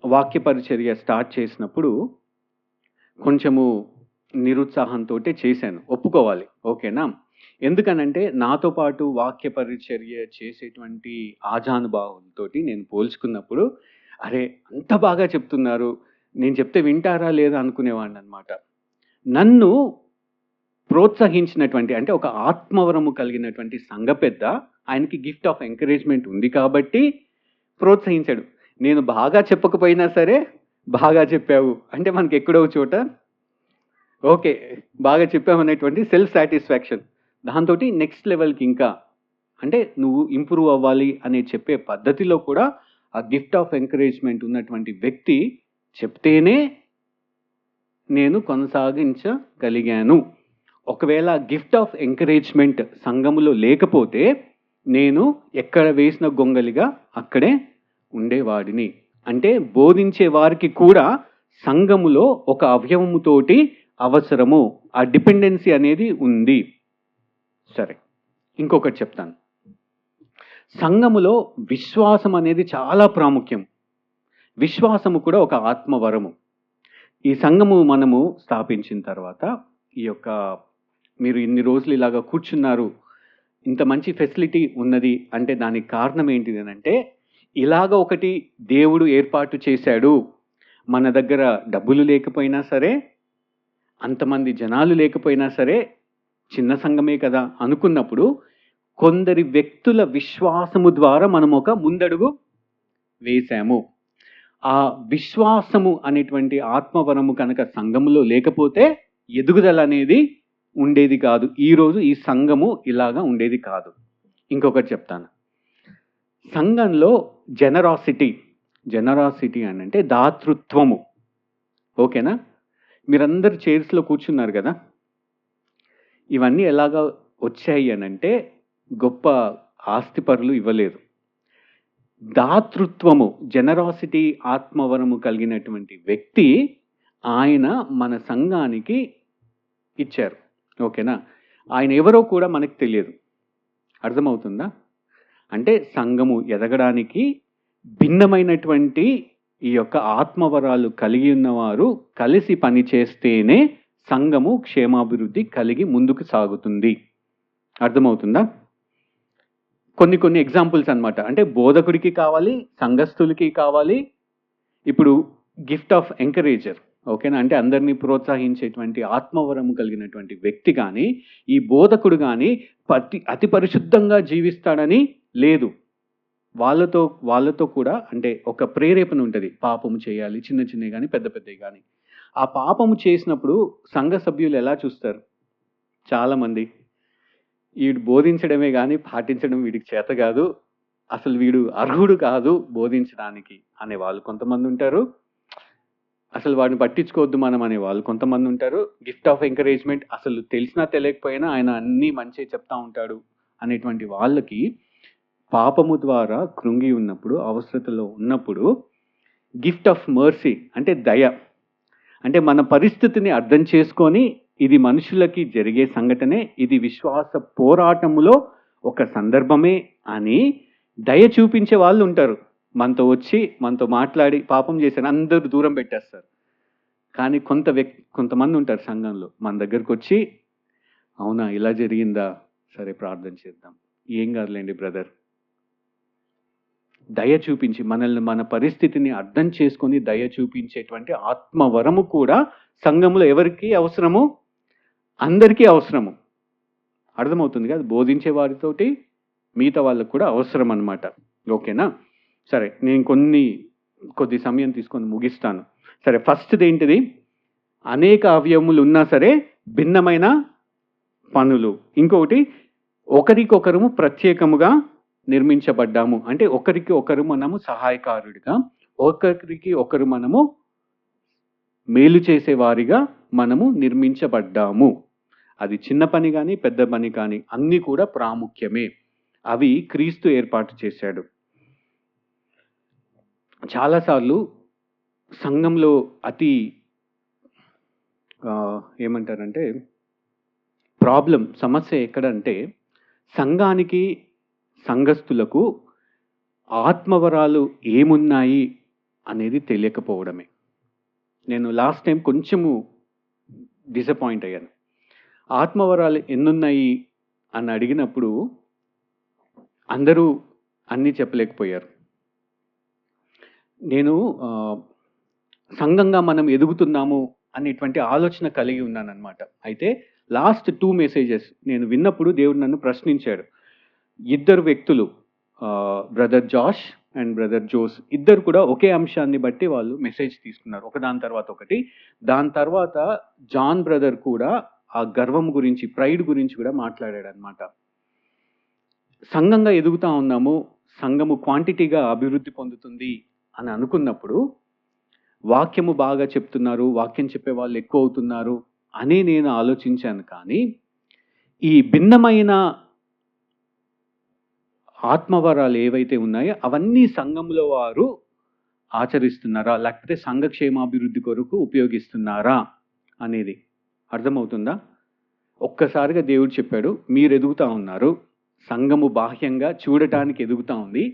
వాక్య పరిచర్య స్టార్ట్ చేసినప్పుడు కొంచెము నిరుత్సాహంతో చేశాను, ఒప్పుకోవాలి. ఓకేనా? ఎందుకనంటే నాతో పాటు వాక్య పరిచర్య చేసేటువంటి ఆజానుభావులతో నేను పోల్చుకున్నప్పుడు, అరే అంత బాగా చెప్తున్నారు, నేను చెప్తే వింటారా లేదా అనుకునేవాడిని అనమాట. నన్ను ప్రోత్సహించినటువంటి, అంటే ఒక ఆత్మవరము కలిగినటువంటి సంఘ పెద్ద, ఆయనకి గిఫ్ట్ ఆఫ్ ఎంకరేజ్మెంట్ ఉంది కాబట్టి ప్రోత్సహించాడు. నేను బాగా చెప్పకపోయినా సరే, బాగా చెప్పావు అంటే మనకి ఎక్కడో చోట ఓకే బాగా చెప్పామనేటువంటి సెల్ఫ్ సాటిస్ఫాక్షన్, దాంతో నెక్స్ట్ లెవెల్కి ఇంకా అంటే నువ్వు ఇంప్రూవ్ అవ్వాలి అనే చెప్పే పద్ధతిలో కూడా ఆ గిఫ్ట్ ఆఫ్ ఎంకరేజ్మెంట్ ఉన్నటువంటి వ్యక్తి చెప్తేనే నేను కొనసాగించగలిగాను. ఒకవేళ గిఫ్ట్ ఆఫ్ ఎంకరేజ్మెంట్ సంఘములో లేకపోతే నేను ఎక్కడ వేసిన గొంగలిగా అక్కడే ఉండేవాడిని. అంటే బోధించే వారికి కూడా సంఘములో ఒక అవయవముతోటి అవసరము, ఆ డిపెండెన్సీ అనేది ఉంది. సరే, ఇంకొకటి చెప్తాను. సంఘములో విశ్వాసం అనేది చాలా ప్రాముఖ్యం. విశ్వాసము కూడా ఒక ఆత్మవరము. ఈ సంఘము మనము స్థాపించిన తర్వాత, ఈ యొక్క మీరు ఇన్ని రోజులు ఇలాగా కూర్చున్నారు, ఇంత మంచి ఫెసిలిటీ ఉన్నది అంటే దానికి కారణం ఏంటిది అంటే, ఇలాగ ఒకటి దేవుడు ఏర్పాటు చేశాడు. మన దగ్గర డబ్బులు లేకపోయినా సరే, అంతమంది జనాలు లేకపోయినా సరే, చిన్న సంఘమే కదా అనుకున్నప్పుడు, కొందరి వ్యక్తుల విశ్వాసము ద్వారా మనం ఒక ముందడుగు వేశాము. ఆ విశ్వాసము అనేటువంటి ఆత్మవరము కనుక సంఘములో లేకపోతే ఎదుగుదల అనేది ఉండేది కాదు. ఈరోజు ఈ సంఘము ఇలాగా ఉండేది కాదు. ఇంకొకటి చెప్తాను. సంఘంలో జనరాసిటీ అని అంటే దాతృత్వము. ఓకేనా? మీరందరు చైర్స్లో కూర్చున్నారు కదా, ఇవన్నీ ఎలాగా వచ్చాయి అనంటే గొప్ప ఆస్తిపరులు ఇవ్వలేదు. దాతృత్వము, జనరాసిటీ ఆత్మవరము కలిగినటువంటి వ్యక్తి ఆయన మన సంఘానికి ఇచ్చారు. ఓకేనా? ఆయన ఎవరో కూడా మనకు తెలియదు. అర్థమవుతుందా? అంటే సంఘము ఎదగడానికి భిన్నమైనటువంటి ఈ యొక్క ఆత్మవరాలు కలిగి ఉన్నవారు కలిసి పనిచేస్తేనే సంఘము క్షేమాభివృద్ధి కలిగి ముందుకు సాగుతుంది. అర్థమవుతుందా? కొన్ని ఎగ్జాంపుల్స్ అన్నమాట. అంటే బోధకుడికి కావాలి, సంఘస్థులకి కావాలి. ఇప్పుడు గిఫ్ట్ ఆఫ్ ఎంకరేజర్, ఓకేనా, అంటే అందరినీ ప్రోత్సహించేటువంటి ఆత్మవరము కలిగినటువంటి వ్యక్తి కానీ, ఈ బోధకుడు కానీ అతి పరిశుద్ధంగా జీవిస్తాడని లేదు. వాళ్ళతో కూడా అంటే ఒక ప్రేరేపణ ఉంటుంది. పాపము చేయాలి, చిన్నవి కానీ పెద్దవి కానీ. ఆ పాపము చేసినప్పుడు సంఘ సభ్యులు ఎలా చూస్తారు? చాలామంది వీడు బోధించడమే కానీ పాటించడం వీడికి చేత కాదు, అసలు వీడు అర్హుడు కాదు బోధించడానికి అనేవాళ్ళు కొంతమంది ఉంటారు. అసలు వాడిని పట్టించుకోవద్దు మనం అనేవాళ్ళు కొంతమంది ఉంటారు. గిఫ్ట్ ఆఫ్ ఎంకరేజ్మెంట్, అసలు తెలిసినా తెలియకపోయినా ఆయన అన్నీ మంచి చెప్తా ఉంటాడు అనేటువంటి వాళ్ళకి పాపము ద్వారా కృంగి ఉన్నప్పుడు, అవసరతలో ఉన్నప్పుడు గిఫ్ట్ ఆఫ్ మర్సీ అంటే దయ, అంటే మన పరిస్థితిని అర్థం చేసుకొని ఇది మనుషులకి జరిగే సంఘటనే, ఇది విశ్వాస పోరాటములో ఒక సందర్భమే అని దయ చూపించే వాళ్ళు ఉంటారు. మనతో వచ్చి మనతో మాట్లాడి పాపం చేశారు అందరూ దూరం పెట్టేస్తారు. కానీ కొంతమంది ఉంటారు సంఘంలో మన దగ్గరకు వచ్చి, అవునా ఇలా జరిగిందా, సరే ప్రార్థన చేద్దాం, ఏం కాదులేండి బ్రదర్, దయ చూపించి మనల్ని మన పరిస్థితిని అర్థం చేసుకొని దయ చూపించేటువంటి ఆత్మవరము కూడా సంఘంలో ఎవరికి అవసరము? అందరికీ అవసరము. అర్థమవుతుంది కదా? బోధించే వారితోటి మిగతా వాళ్ళకు కూడా అవసరం అన్నమాట. ఓకేనా? సరే, నేను కొద్ది సమయం తీసుకొని ముగిస్తాను. సరే, ఫస్ట్ది ఏంటిది? అనేక అవయవములు ఉన్నా సరే భిన్నమైన పనులు. ఇంకొకటి, ఒకరికొకరు ప్రత్యేకముగా నిర్మించబడ్డాము. అంటే ఒకరికి ఒకరు మనము సహాయకారుడిగా, ఒకరికి ఒకరు మనము మేలు చేసేవారిగా మనము నిర్మించబడ్డాము. అది చిన్న పని కానీ పెద్ద పని కానీ అన్నీ కూడా ప్రాముఖ్యమే. అవి క్రీస్తు ఏర్పాటు చేశాడు. చాలాసార్లు సంఘంలో అతి ఏమంటారంటే సమస్య ఎక్కడంటే సంఘానికి సంఘస్థులకు ఆత్మవరాలు ఏమున్నాయి అనేది తెలియకపోవడమే. నేను లాస్ట్ టైం కొంచెము డిసప్పాయింట్ అయ్యాను. ఆత్మవరాలు ఎన్నున్నాయి అని అడిగినప్పుడు అందరూ అన్నీ చెప్పలేకపోయారు. నేను సంఘంగా మనం ఎదుగుతున్నాము అనేటువంటి ఆలోచన కలిగి ఉన్నానన్నమాట. అయితే లాస్ట్ 2 మెసేజెస్ నేను విన్నప్పుడు దేవుడు నన్ను ప్రశ్నించాడు. ఇద్దరు వ్యక్తులు, brother Josh and brother Jose, ఇద్దరు కూడా ఒకే అంశాన్ని బట్టి వాళ్ళు మెసేజ్ తీసుకున్నారు, ఒకదాని తర్వాత ఒకటి. దాని తర్వాత జాన్ బ్రదర్ కూడా ఆ గర్వం గురించి, ప్రైడ్ గురించి కూడా మాట్లాడాడు అనమాట. సంఘంగా ఎదుగుతా ఉన్నాము, సంఘము క్వాంటిటీగా అభివృద్ధి పొందుతుంది అని అనుకున్నప్పుడు వాక్యము బాగా చెప్తున్నారు, వాక్యం చెప్పే వాళ్ళు ఎక్కువ అవుతున్నారు అని నేను ఆలోచించాను. కానీ ఈ భిన్నమైన ఆత్మవరాలు ఏవైతే ఉన్నాయో అవన్నీ సంఘంలో వారు ఆచరిస్తున్నారా, లేకపోతే సంఘ క్షేమాభివృద్ధి కొరకు ఉపయోగిస్తున్నారా అనేది అర్థమవుతుందా? ఒక్కసారిగా దేవుడు చెప్పాడు, మీరు ఎదుగుతా ఉన్నారు, సంఘము బాహ్యంగా చూడటానికి ఎదుగుతా ఉంది,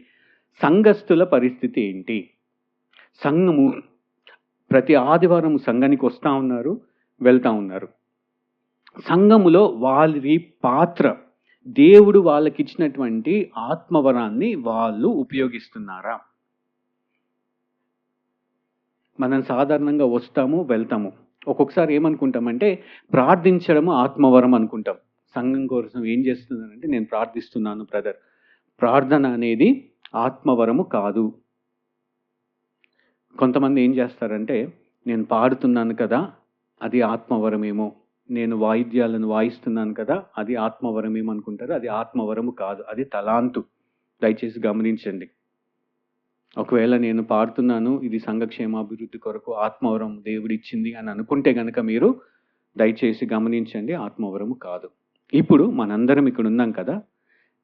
సంఘస్థుల పరిస్థితి ఏంటి? సంఘము ప్రతి ఆదివారం సంఘానికి వస్తూ ఉన్నారు, వెళ్తూ ఉన్నారు. సంఘములో వారి పాత్ర దేవుడు వాళ్ళకిచ్చినటువంటి ఆత్మవరాన్ని వాళ్ళు ఉపయోగిస్తున్నారా? మనం సాధారణంగా వస్తాము, వెళ్తాము. ఒక్కొక్కసారి ఏమనుకుంటామంటే ప్రార్థించడము ఆత్మవరం అనుకుంటాం. సంఘం కోసం ఏం చేస్తున్నానంటే నేను ప్రార్థిస్తున్నాను బ్రదర్. ప్రార్థన అనేది ఆత్మవరము కాదు. కొంతమంది ఏం చేస్తారంటే నేను పాడుతున్నాను కదా అది ఆత్మవరమేమో, నేను వాయిద్యాలను వాయిస్తున్నాను కదా అది ఆత్మవరమేమో అనుకుంటారు. అది ఆత్మవరము కాదు, అది తలాంతు. దయచేసి గమనించండి. ఒకవేళ నేను పాడుతున్నాను ఇది సంఘక్షేమాభివృద్ధి కొరకు ఆత్మవరం దేవుడిచ్చింది అని అనుకుంటే గనక మీరు దయచేసి గమనించండి, ఆత్మవరము కాదు. ఇప్పుడు మనందరం ఇక్కడ ఉన్నాం కదా,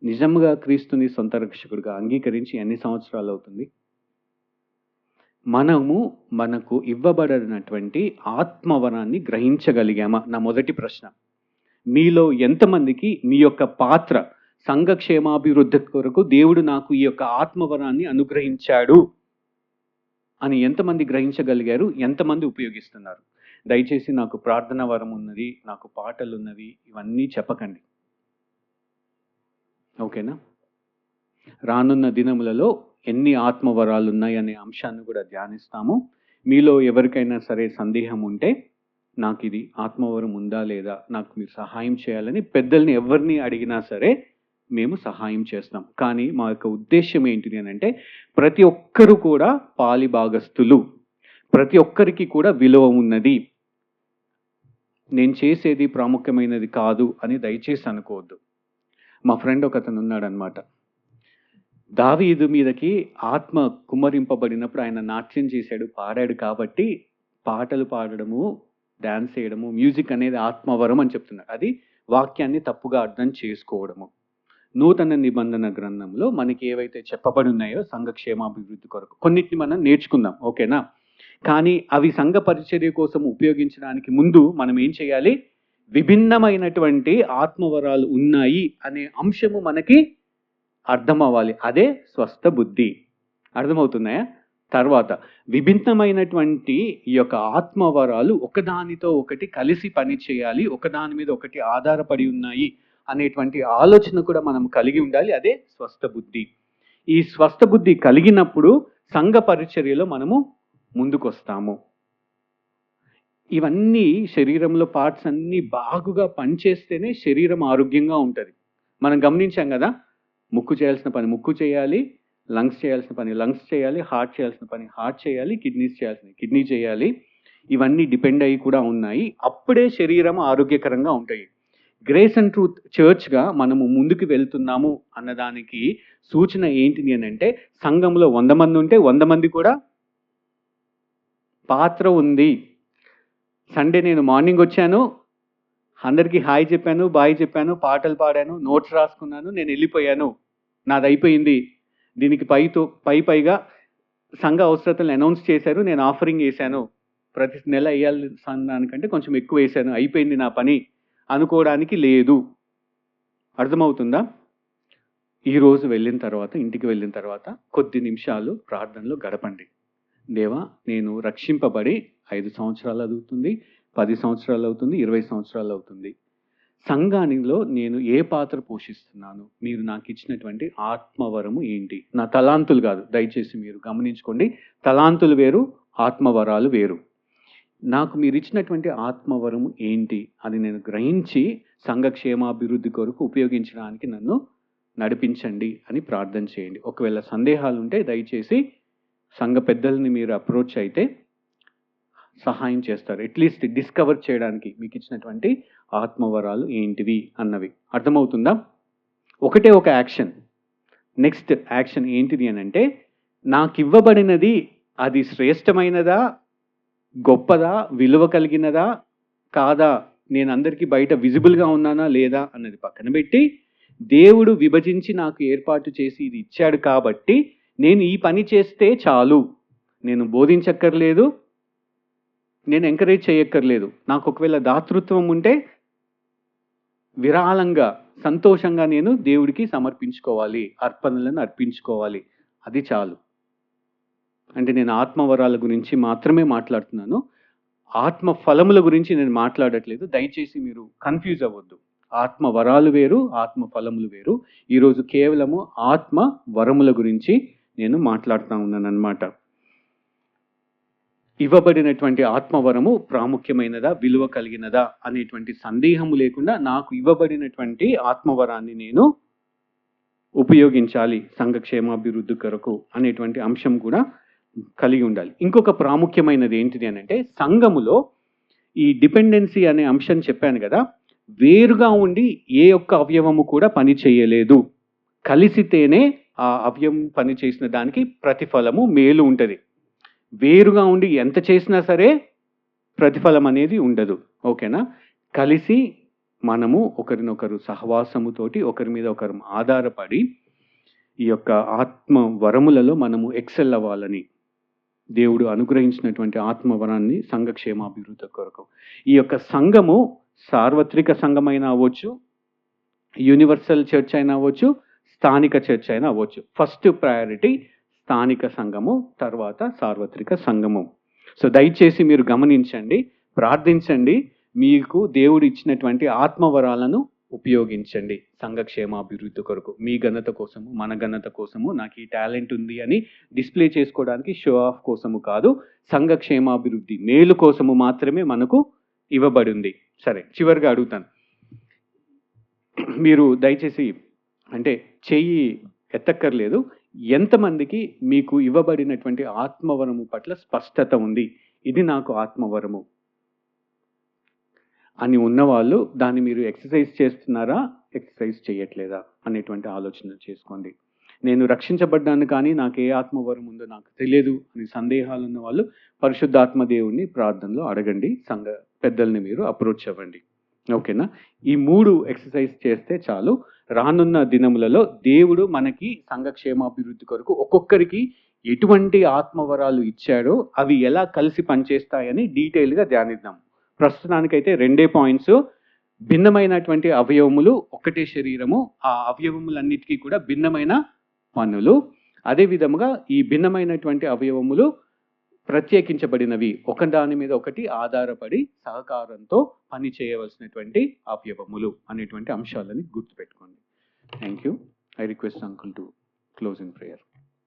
నిజంగా క్రీస్తుని సొంత రక్షకుడిగా అంగీకరించి ఎన్ని సంవత్సరాలు అవుతుంది? మనకు ఇవ్వబడినటువంటి ఆత్మవరాన్ని గ్రహించగలిగామా? నా మొదటి ప్రశ్న. మీలో ఎంతమందికి మీ యొక్క పాత్ర సంఘక్షేమాభివృద్ధి కొరకు దేవుడు నాకు ఈ యొక్క ఆత్మవరాన్ని అనుగ్రహించాడు అని ఎంతమంది గ్రహించగలిగారు? ఎంతమంది ఉపయోగిస్తున్నారు? దయచేసి నాకు ప్రార్థన వరం ఉన్నది, నాకు పాటలు ఉన్నవి, ఇవన్నీ చెప్పకండి. ఓకేనా? రానున్న దినములలో ఎన్ని ఆత్మవరాలు ఉన్నాయి అనే అంశాన్ని కూడా ధ్యానిస్తాము. మీలో ఎవరికైనా సరే సందేహం ఉంటే నాకు ఇది ఆత్మవరం ఉందా లేదా, నాకు మీరు సహాయం చేయాలని పెద్దల్ని ఎవరిని అడిగినా సరే మేము సహాయం చేస్తాం. కానీ మా యొక్క ఉద్దేశం ఏంటిది అని అంటే ప్రతి ఒక్కరు కూడా పాలి భాగస్థులు, ప్రతి ఒక్కరికి కూడా విలువ ఉన్నది. నేను చేసేది ప్రాముఖ్యమైనది కాదు అని దయచేసి అనుకోవద్దు. మా ఫ్రెండ్ ఒకతను ఉన్నాడనమాట. దావీదు మీదకి ఆత్మ కుమ్మరింపబడినప్పుడు ఆయన నాట్యం చేశాడు, పాడాడు కాబట్టి పాటలు పాడడము, డాన్స్ చేయడము, మ్యూజిక్ అనేది ఆత్మవరం అని చెప్తున్నాడు. అది వాక్యాన్ని తప్పుగా అర్థం చేసుకోవడము. నూతన నిబంధన గ్రంథంలో మనకి ఏవైతే చెప్పబడి ఉన్నాయో సంఘక్షేమాభివృద్ధి కొరకు కొన్నిటిని మనం నేర్చుకుందాం. ఓకేనా? కానీ అవి సంఘ పరిచర్య కోసం ఉపయోగించడానికి ముందు మనం ఏం చేయాలి? విభిన్నమైనటువంటి ఆత్మవరాలు ఉన్నాయి అనే అంశము మనకి అర్థం అవ్వాలి. అదే స్వస్థ బుద్ధి. అర్థమవుతున్నాయా? తర్వాత విభిన్నమైనటువంటి ఈ యొక్క ఆత్మవరాలు ఒకదానితో ఒకటి కలిసి పని చేయాలి, ఒకదాని మీద ఒకటి ఆధారపడి ఉన్నాయి అనేటువంటి ఆలోచన కూడా మనం కలిగి ఉండాలి. అదే స్వస్థ బుద్ధి. ఈ స్వస్థ బుద్ధి కలిగినప్పుడు సంఘ పరిచర్యలో మనము ముందుకొస్తాము. ఇవన్నీ శరీరంలో పార్ట్స్ అన్నీ బాగుగా పనిచేస్తేనే శరీరం ఆరోగ్యంగా ఉంటుంది. మనం గమనించాం కదా, ముక్కు చేయాల్సిన పని ముక్కు చేయాలి, లంగ్స్ చేయాల్సిన పని లంగ్స్ చేయాలి, హార్ట్ చేయాల్సిన పని హార్ట్ చేయాలి, కిడ్నీస్ చేయాల్సిన కిడ్నీ చేయాలి. ఇవన్నీ డిపెండ్ అయ్యి కూడా ఉన్నాయి. అప్పుడే శరీరం ఆరోగ్యకరంగా ఉంటాయి. గ్రేస్ అండ్ ట్రూత్ చర్చ్గా మనము ముందుకు వెళ్తున్నాము అన్నదానికి సూచన ఏంటిది అని అంటే సంఘంలో 100 మంది ఉంటే 100 మంది కూడా పాత్ర ఉంది. సండే నేను మార్నింగ్ వచ్చాను, అందరికీ హాయ్ చెప్పాను, బాయ్ చెప్పాను, పాటలు పాడాను, నోట్స్ రాసుకున్నాను, నేను వెళ్ళిపోయాను, నాది అయిపోయింది. దీనికి పైగా సంఘ అవసరతలను అనౌన్స్ చేశారు, నేను ఆఫరింగ్ వేశాను, ప్రతి నెల వేయాలి దానికంటే కొంచెం ఎక్కువ వేశాను, అయిపోయింది నా పని అనుకోవడానికి లేదు. అర్థమవుతుందా? ఈరోజు వెళ్ళిన తర్వాత, ఇంటికి వెళ్ళిన తర్వాత కొద్ది నిమిషాలు ప్రార్థనలో గడపండి. దేవా, నేను రక్షింపబడి 5 సంవత్సరాలు అవుతుంది, 10 సంవత్సరాలు అవుతుంది, 20 సంవత్సరాలు అవుతుంది. సంఘానిలో నేను ఏ పాత్ర పోషిస్తున్నాను? మీరు నాకు ఇచ్చినటువంటి ఆత్మవరము ఏంటి? నా తలాంతులు కాదు, దయచేసి మీరు గమనించుకోండి. తలాంతులు వేరు, ఆత్మవరాలు వేరు. నాకు మీరు ఇచ్చినటువంటి ఆత్మవరము ఏంటి అని నేను గ్రహించి సంఘక్షేమాభివృద్ధి కొరకు ఉపయోగించడానికి నన్ను నడిపించండి అని ప్రార్థన చేయండి. ఒకవేళ సందేహాలు ఉంటే దయచేసి సంఘ పెద్దల్ని మీరు అప్రోచ్ అయితే సహాయం చేస్తారు. అట్లీస్ట్ డిస్కవర్ చేయడానికి మీకు ఇచ్చినటువంటి ఆత్మవరాలు ఏంటివి అన్నవి. అర్థమవుతుందా? ఒకటే ఒక యాక్షన్. నెక్స్ట్ యాక్షన్ ఏంటిది అని అంటే నాకు ఇవ్వబడినది అది శ్రేష్టమైనదా, గొప్పదా, విలువ కలిగినదా కాదా, నేను అందరికీ బయట విజిబుల్గా ఉన్నానా లేదా అన్నది పక్కన పెట్టి దేవుడు విభజించి నాకు ఏర్పాటు చేసి ఇది ఇచ్చాడు కాబట్టి నేను ఈ పని చేస్తే చాలు, నేను బోధించక్కర్లేదు, నేను ఎంకరేజ్ చేయక్కర్లేదు. నాకు ఒకవేళ దాతృత్వం ఉంటే విరాళంగా సంతోషంగా నేను దేవుడికి సమర్పించుకోవాలి, అర్పణలను అర్పించుకోవాలి, అది చాలు. అంటే నేను ఆత్మవరాల గురించి మాత్రమే మాట్లాడుతున్నాను, ఆత్మ ఫలముల గురించి నేను మాట్లాడట్లేదు. దయచేసి మీరు కన్ఫ్యూజ్ అవ్వద్దు. ఆత్మ వరాలు వేరు, ఆత్మ ఫలములు వేరు. ఈరోజు కేవలము ఆత్మ వరముల గురించి నేను మాట్లాడుతూ ఉన్నాను అన్నమాట. ఇవ్వబడినటువంటి ఆత్మవరము ప్రాముఖ్యమైనదా, విలువ కలిగినదా అనేటువంటి సందేహము లేకుండా నాకు ఇవ్వబడినటువంటి ఆత్మవరాన్ని నేను ఉపయోగించాలి సంఘక్షేమాభివృద్ధి కొరకు అనేటువంటి అంశం కూడా కలిగి ఉండాలి. ఇంకొక ప్రాముఖ్యమైనది ఏంటిది అని అంటే, సంఘములో ఈ డిపెండెన్సీ అనే అంశం చెప్పాను కదా, వేరుగా ఉండి ఏ ఒక్క అవయవము కూడా పని చేయలేదు. కలిసితేనే ఆ అవయవం పని చేసిన దానికి ప్రతిఫలము మేలు ఉంటుంది. వేరుగా ఉండి ఎంత చేసినా సరే ప్రతిఫలం అనేది ఉండదు. ఓకేనా? కలిసి మనము ఒకరినొకరు సహవాసముతోటి ఒకరి మీద ఒకరు ఆధారపడి ఈ యొక్క ఆత్మ వరములలో మనము ఎక్సెల్ అవ్వాలని దేవుడు అనుగ్రహించినటువంటి ఆత్మవరాన్ని సంఘక్షేమాభివృద్ధి కొరకు. ఈ యొక్క సంఘము సార్వత్రిక సంఘమైనా అవ్వచ్చు, యూనివర్సల్ చర్చ్ అయినా అవ్వచ్చు, స్థానిక చర్చ్ అయినా అవ్వచ్చు. ఫస్ట్ ప్రయారిటీ స్థానిక సంఘము, తర్వాత సార్వత్రిక సంఘము. సో దయచేసి మీరు గమనించండి, ప్రార్థించండి, మీకు దేవుడు ఇచ్చినటువంటి ఆత్మవరాలను ఉపయోగించండి సంఘక్షేమాభివృద్ధి కొరకు. మీ ఘనత కోసము, మన ఘనత కోసము, నాకు ఈ టాలెంట్ ఉంది అని డిస్ప్లే చేసుకోవడానికి, షో ఆఫ్ కోసము కాదు, సంఘక్షేమాభివృద్ధి మేలు కోసము మాత్రమే మనకు ఇవ్వబడింది. సరే, చివరిగా అడుగుతాను, మీరు దయచేసి అంటే చెయ్యి ఎత్తక్కర్లేదు, ఎంతమందికి మీకు ఇవ్వబడినటువంటి ఆత్మవరము పట్ల స్పష్టత ఉంది, ఇది నాకు ఆత్మవరము అని ఉన్నవాళ్ళు దాన్ని మీరు ఎక్సర్సైజ్ చేస్తున్నారా, ఎక్సర్సైజ్ చేయట్లేదా అనేటువంటి ఆలోచన చేసుకోండి. నేను రక్షించబడ్డాను కానీ నాకు ఏ ఆత్మవరం ఉందో నాకు తెలియదు అని సందేహాలు ఉన్న వాళ్ళు పరిశుద్ధాత్మ దేవుణ్ణి ప్రార్థనలో అడగండి, సంఘ పెద్దల్ని మీరు అప్రోచ్ అవ్వండి. ఓకేనా? ఈ 3 ఎక్సర్సైజ్ చేస్తే చాలు. రానున్న దినములలో దేవుడు మనకి సంఘక్షేమాభివృద్ధి కొరకు ఒక్కొక్కరికి ఎటువంటి ఆత్మవరాలు ఇచ్చాడో అవి ఎలా కలిసి పనిచేస్తాయని డీటెయిల్గా ధ్యానిద్దాం. ప్రస్తుతానికైతే 2 పాయింట్స్. భిన్నమైనటువంటి అవయవములు, ఒకటే శరీరము, ఆ అవయవములన్నిటికీ కూడా భిన్నమైన పనులు. అదే విధముగా ఈ భిన్నమైనటువంటి అవయవములు ప్రత్యేకించబడినవి, ఒకదాని మీద ఒకటి ఆధారపడి సహకారంతో పని చేయవలసినటువంటి అవయవములు అనేటువంటి అంశాలని గుర్తుపెట్టుకోండి. Thank you. I request uncle to close in prayer.